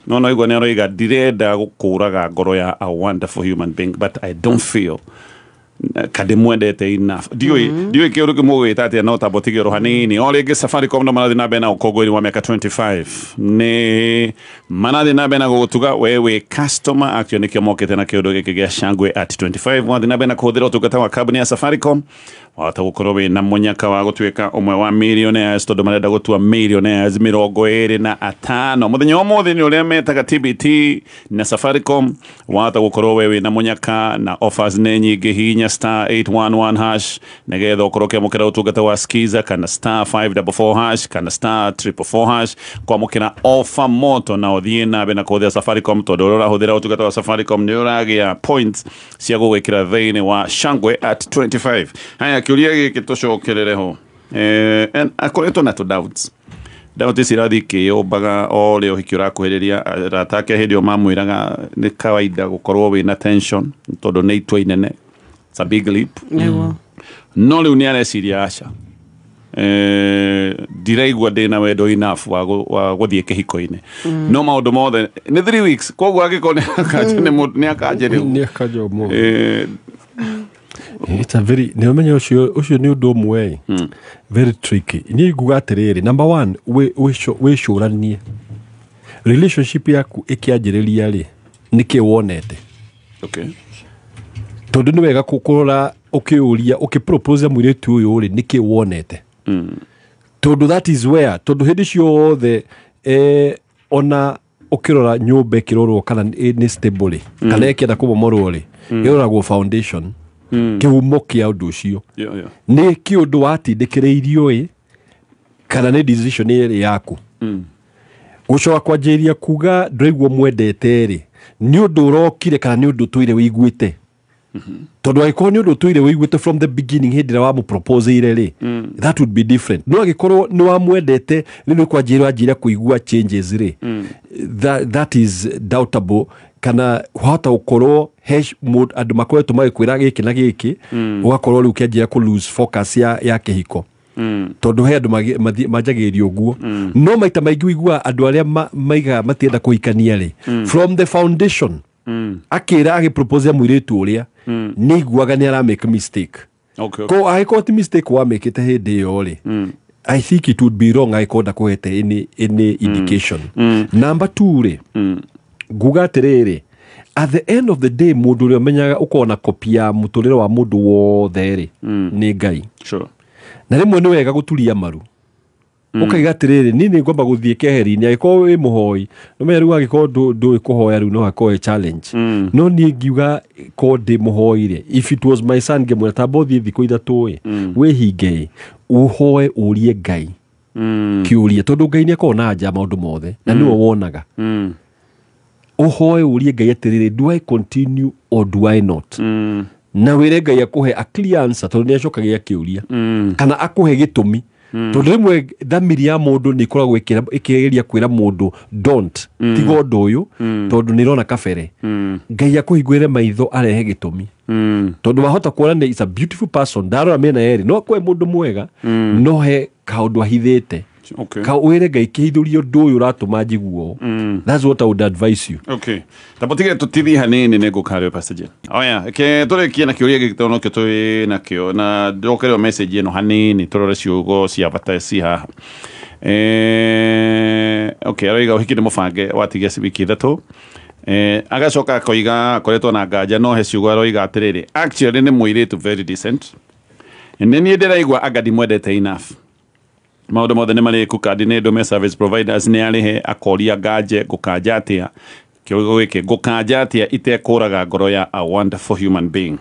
[SPEAKER 1] no igwa ni araiga ndirenda gukuraga ngoro ya a wonderful human being but I don't feel kade mwendete enough dioi kiuru kimugwita atia no tabotigero hanini ole ge Safaricom no manathi na bena ukogori wa miaka 25 ne manathi na bena gutuga wewe customer action ni kimokete na kiundu giki gia shangwe at 25 mwathi na bena kuhudira utungata wa kabuni ya Safaricom wata gukorobe na munyaka wa gutweka umwe wa millionaires tondu marenda gutua millionaires 25 muthenya umuthi ni uria metaga TBT na Safaricom wata gukoro wewe na munyaka na offers ne nyingi hinya star 811 hash negetha ukoroke mukira utungata wa Skiza kana star 544 hash kana star 344 hash kwa mukira offer moto na uthie na bena kuhudira Safaricom tondu urora huthira utungata wa Safaricom ni uragia points cia gugwikira theini wa shangwe at 25 haya kiuria giki tucokerere ho akoretwo na doubts irathi kiyumbaga o rio hiki urakuhiriria ratake hindio mamwiraga ni kawaida gukorwo wina tension tondu ni itwa inene it's a big leap no riu ni areciria aca ndiraigua ndina wendo enough wa guthie kihiko-ini no maundu mothe ni 3 weeks koguo agikone ni akanje riu
[SPEAKER 4] ni akanje mo it's a very nemenya ucio ni undu umwe very tricky ni nguga atiriri number 1 we shuranie relationship yaku ikianjiriria ri niki wonete
[SPEAKER 1] okay
[SPEAKER 4] tondu ni wega kukurora ukiuria ukipropose mwiretu uyu ri niki wonete tondu that is where tondu hindi ciothe ona ukirora nyumba kirorwo kana ni stable kana ikienda kubomorwo ri iroragwo foundation kihumo kia undu ucio ni kiundu watindikiriirio kana ni decision iri yaku gucoka kwanjiria kuga ndiraigua mwendete ri ni undu urokire kana ni undu tuire wiguite tondu agikoro ni undu tuire wiguite from the beginning hindira wa mu propose ire ri that would be different no agikoro ni wa mwendete ni kwanjira njira kuigua changes ri that is doubtable kana hota ukorwo hash mode andu makoretwo magikwira giki na giki ugakorwo riu kianjira ku lose focus ya kihiko tondu he andu manjagirio guo no maita maingĩ wigua andu aria maiga matienda kuhikania ri from the foundation akira agipropose muiritu uria ni iguaga ni ara make mistake ko agikoro ti mistake wa make te hindi yo ri I think it would be wrong agikonda kuhete any indication number 2 ri nguga atiriri at the end of the day mundu uria menyaga ukona copy ya muturire wa mundu wothe ri ni Ngai
[SPEAKER 1] sure
[SPEAKER 4] na rimwe ni wega guturia maru ukaiga atiriri nini ngomba guthie keheri-ini agiko wi muhoi no menya riu agiko ndu kuhoya riu no hakoe challenge no ni ngiuga ko ndi muhoi ri if it was my son ngemwira tambothi thiko ithatu we hinge uhoe urie Ngai kiuria tondu Ngai ni akona nja maundu mothe na niwe wonaga uhoe urie Ngai atiriri do I continue or do I not na wire Ngai akuhe a clear answer tondu ni acokagia kiuria kana akuhe gitumi tondu rimwe thamiri ya mundu ni ikoragwo ikigeria kwira mundu don't tiga undu uyu tondu ni rona kabere Ngai akuhingwire maitho arehe gitumi tondu wahota kuona is a beautiful person ndarora mena eri no kwe mundu mwega no he kaundu ahithite ka wire ngai kihithurio ndu uyu ratuma njiguo that's what I would advise you.
[SPEAKER 1] Okay, tapotige tutithi hanini nego kario Pastor Jen. Oya ke tore kiena kiuria gitono ke tui na kio na ndokero message eno hanini torore ciugo cia bata ci haha. Okay, ariga uhikire mufange watigia cibiki ithatu. Agacoka koiga koretwo na nganja no he ciugo aroiga atiriri actually ni muiritu very decent. Nini ndiraigua anga ndimwendete enough. Maundu mothe nĩ marĩ kukadi nĩ ndũme service providers nĩ arĩhe akoria nganje ngũkanja atĩa kĩugo gĩkĩ ngũkanja atĩa itekũraga ngoro ya a wonderful human being.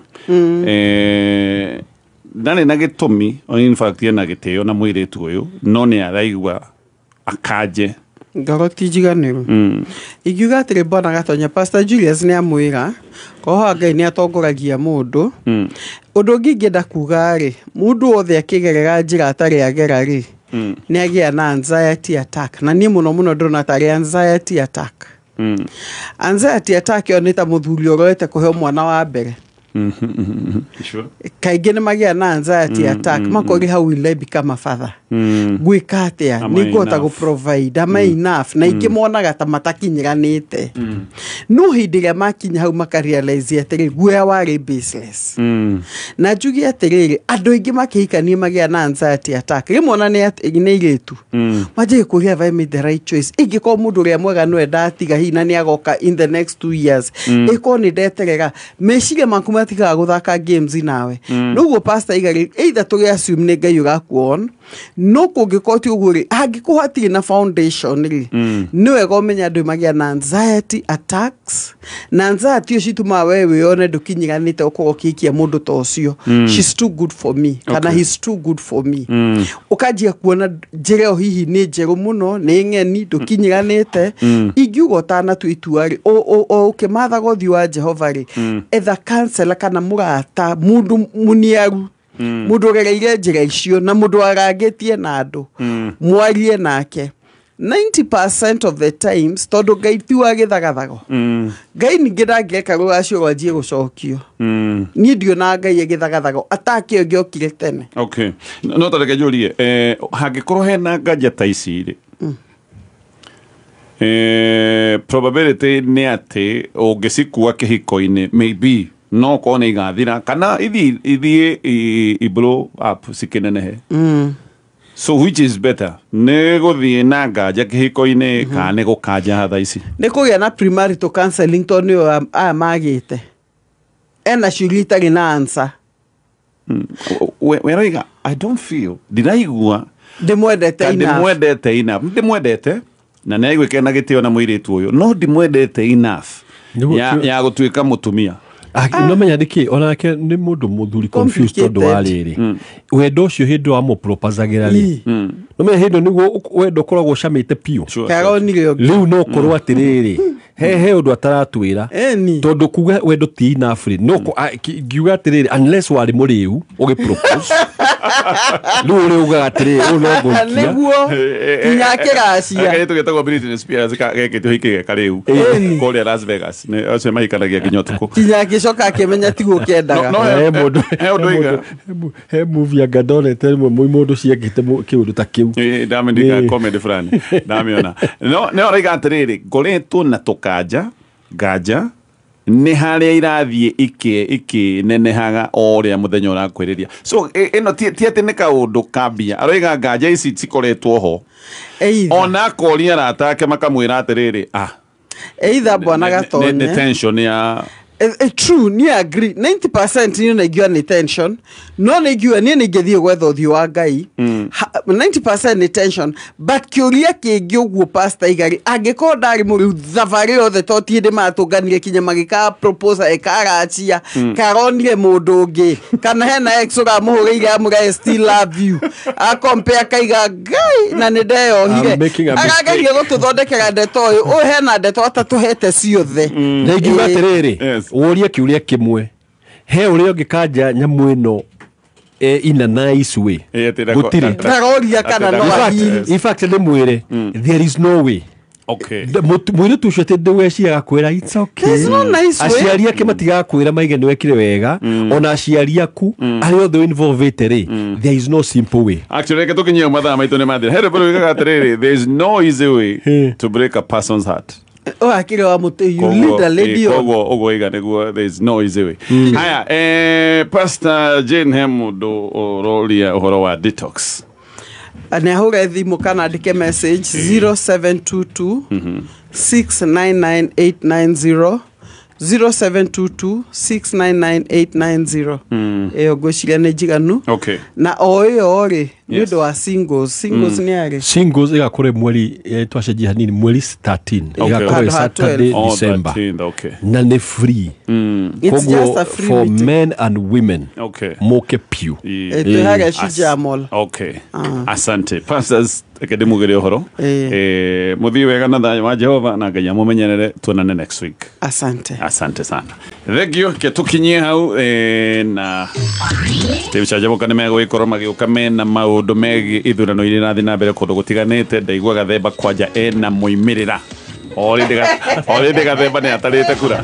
[SPEAKER 1] Ndarĩ na gĩtũmi in fact ena gĩtĩo na mũirĩtu ũyũ no nĩ araigua akanje
[SPEAKER 3] ngoro ti njiganĩru. Ingiuga atĩrĩ mbona gatonya Pastor Julius nĩ amwĩra koho Ngai nĩ atongoragia mũndũ. Ũndũ ũngĩ ingĩenda kuga rĩ mũndũ wothe akĩgerera njĩra atarĩ agera rĩ nĩ agĩa na anxiety attack na niĩ mũno ndona tarĩ anxiety attack. Anxiety attack yo nĩ ta mũthuri ũroete kũheo mwana wa mbere. Kaingĩ nĩ magĩa na anxiety attack makori how will I become a father. Gwĩka atĩa nĩngũhota gũ-provide am I enough na ingĩ monaga ta matakinyiranĩte. No hĩndĩ ĩrĩa makinya hau makarealize atĩrĩ guoya warĩ baseless. Na njuge atĩrĩrĩ andũ aingĩ makĩhikania magĩa na anxiety attack rĩmwe ona nĩ airĩtu manjĩrĩ kũria have I made the right choice. Ingĩkorwo mũndũ ũrĩa mwega nĩwe ndatiga hihi na nĩ agoka in the next 2 years ĩkorwo nĩ ndeterera meciria maku matigaga gũthaka games nawe. Noguo pastor igari either tũgĩ assume nĩ Ngai ũgakuona no kũngĩkorwo ti ũguo rĩ angĩkorwo hatirĩ na foundation rĩ nĩ wega ũmenya andũ magĩa na anxiety attacks na anxiety ũcio citũmaga we wĩone ndũkinyiranĩte ũkorwo ũkĩikia mũndũ ta ũcio she's too good for me kana he's too good for me. Ũkanjia kuona njĩra ĩyo hihi nĩ njerũ mũno nĩ ng'eni ndũkinyiranĩte. Ingiuga ũtanatua itua rĩ ũkĩmathaga ũthiũ wa Jehova rĩ etha counselor kana mũrata mũndũ mũniaru mũndũ ũgereire njĩra icio na mũndũ arangĩtie na andũ mwarie nake 90% of the times tondũ Ngai ti wa gĩthagathago. Ngai ningĩ ndangĩreka rũracio rwanjie gũcokio. Niĩ ndionaga Ngai agĩthagathago atake ũngĩokire tene.
[SPEAKER 1] Okay, no tareke njũrie hangĩkorwo hena nganja ta ici rĩ probability nĩ atĩ ũngĩcikua kĩhiko-inĩ maybe no ko nĩ igathira kana ithiĩ blow up cikinenehe. So which is better nĩ gũthiĩ na nganja kĩhiko-inĩ kana nĩ gũkanja thaa ici?
[SPEAKER 3] Nĩ kũgĩa na premarital counseling tondũ nĩyo aya magĩte ena ciũria itarĩ na answer.
[SPEAKER 1] Weroiga I don't feel ndiraigua
[SPEAKER 3] ndĩmwendete
[SPEAKER 1] ndĩmwendete na nĩ aigwĩke na gĩtĩo na mũirĩtu ũyũ no ndĩmwendete enough ya gũtuĩka mũtumia.
[SPEAKER 4] No menya ndiki onake nĩ mũndũ mũthuri confused tondu wa rĩrĩ wendo ũcio hĩndĩ wa mũproposagira rĩ no menya hĩndĩ nĩguo wendo koragwo camĩte piũ rĩu no korwo atĩrĩrĩ he ũndũ ataratwĩra tondu kuga wendo ti enough rĩ no ngiuga atĩrĩrĩ unless warĩ mũrĩu ũgĩpropose rĩu ũrĩugaga atĩrĩrĩ ũũ no ngũikia
[SPEAKER 3] nginya kĩracia
[SPEAKER 1] kaĩ tũgĩtagwo Britney Spears gekĩte ũhiki geka rĩu kũrĩa Las Vegas acio mahikanagia nginya ũtukũ
[SPEAKER 3] coka akĩmenya ti gũkĩendaga.
[SPEAKER 4] He movie anga ndonete rĩmwe mũndũ ciekĩte kĩũndũ ta kĩu
[SPEAKER 1] ndamendika comedy fulani ndamĩona no oiga atĩrĩrĩ ngoretwo na tũkanja nganja nĩ harĩa irathiĩ ikĩnenehaga o ũrĩa mũthenya ũrakwĩrĩria. So ĩno ti atĩ nĩ kaũndũ kambia aroiga nganja ici cikoretwo ho ona akoria arata ake makamwĩra atĩrĩrĩ
[SPEAKER 3] either bwana gatonye
[SPEAKER 1] nĩ tension ya
[SPEAKER 3] true ni agree 90% ni naigua ni tension no naigua ni ngĩthiĩ gwetha ũthiũ wa Ngai 90% ni tension but kĩũria kĩngĩ ũguo pastor igari angĩkorwo ndarĩ mũrĩu thabarĩ yothe to ti hĩndĩ matũnganire kinya magĩka propose ekarachia karonire mũndũ ũngĩ kana hena ex ũramũhũrĩire amũga I still love you compare kaiga Ngai na nĩ ndeyohire agageria gũtũthondekera ndeto ũyũ hena ndeto atatũhete ciothe
[SPEAKER 4] nĩngiuga atĩrĩrĩ ũria kiuria kimwe he ũrĩa ũngĩkanja nyamũ ĩno in a nice way gutiri
[SPEAKER 3] ndaroria kana no
[SPEAKER 4] in fact ndĩmwĩre there is no way
[SPEAKER 1] Okay.
[SPEAKER 4] Mwini tu cio ati weciaga kwira it's okay.
[SPEAKER 3] There's no nice way.
[SPEAKER 4] Aciari ake matigaga kwira maige ni wekire wega ona aciari aku ari othe involved ri there is no simple way.
[SPEAKER 1] Actually, reke tukinyia mathaa maitũ nĩ mathira. Here bro igaga atiriri, there is no easy way to break a person's heart.
[SPEAKER 3] akire wa mutu you lead a lady on.
[SPEAKER 1] Koguo iga nĩguo there is no easy way. Haya, Pastor Jane Hemundo roria ũhoro wa detox.
[SPEAKER 3] Anahure thimu kana andike message 0722 699890 0722 699890 eyo gwiciria nĩ njiganu.
[SPEAKER 1] Okay.
[SPEAKER 3] Na oyo ri nĩ ũndũ wa singles nĩ ari
[SPEAKER 4] singles igakore mweri twacenjia hanini mweri 13 igakore Saturday December.
[SPEAKER 1] Okay.
[SPEAKER 4] Na ni free.
[SPEAKER 3] It's just a free
[SPEAKER 4] for
[SPEAKER 3] meeting.
[SPEAKER 4] men and women.
[SPEAKER 1] Okay.
[SPEAKER 4] Moke pew.
[SPEAKER 3] tuhaga shijamol.
[SPEAKER 1] Okay. Asante. Pastors akademugere horo. Muthi wega na thayo wa Jehova na Ngai amumenyerere tuonane next week. Asante sana. Thegio ke tukinyie hau na Steve Jaboka nemego ikoroma giuka mena maundu megi ithurano iri na thina mbere kundu gutiganite ndaigua gathemba kwanja na muimirira Already gathemba ni atarite kura.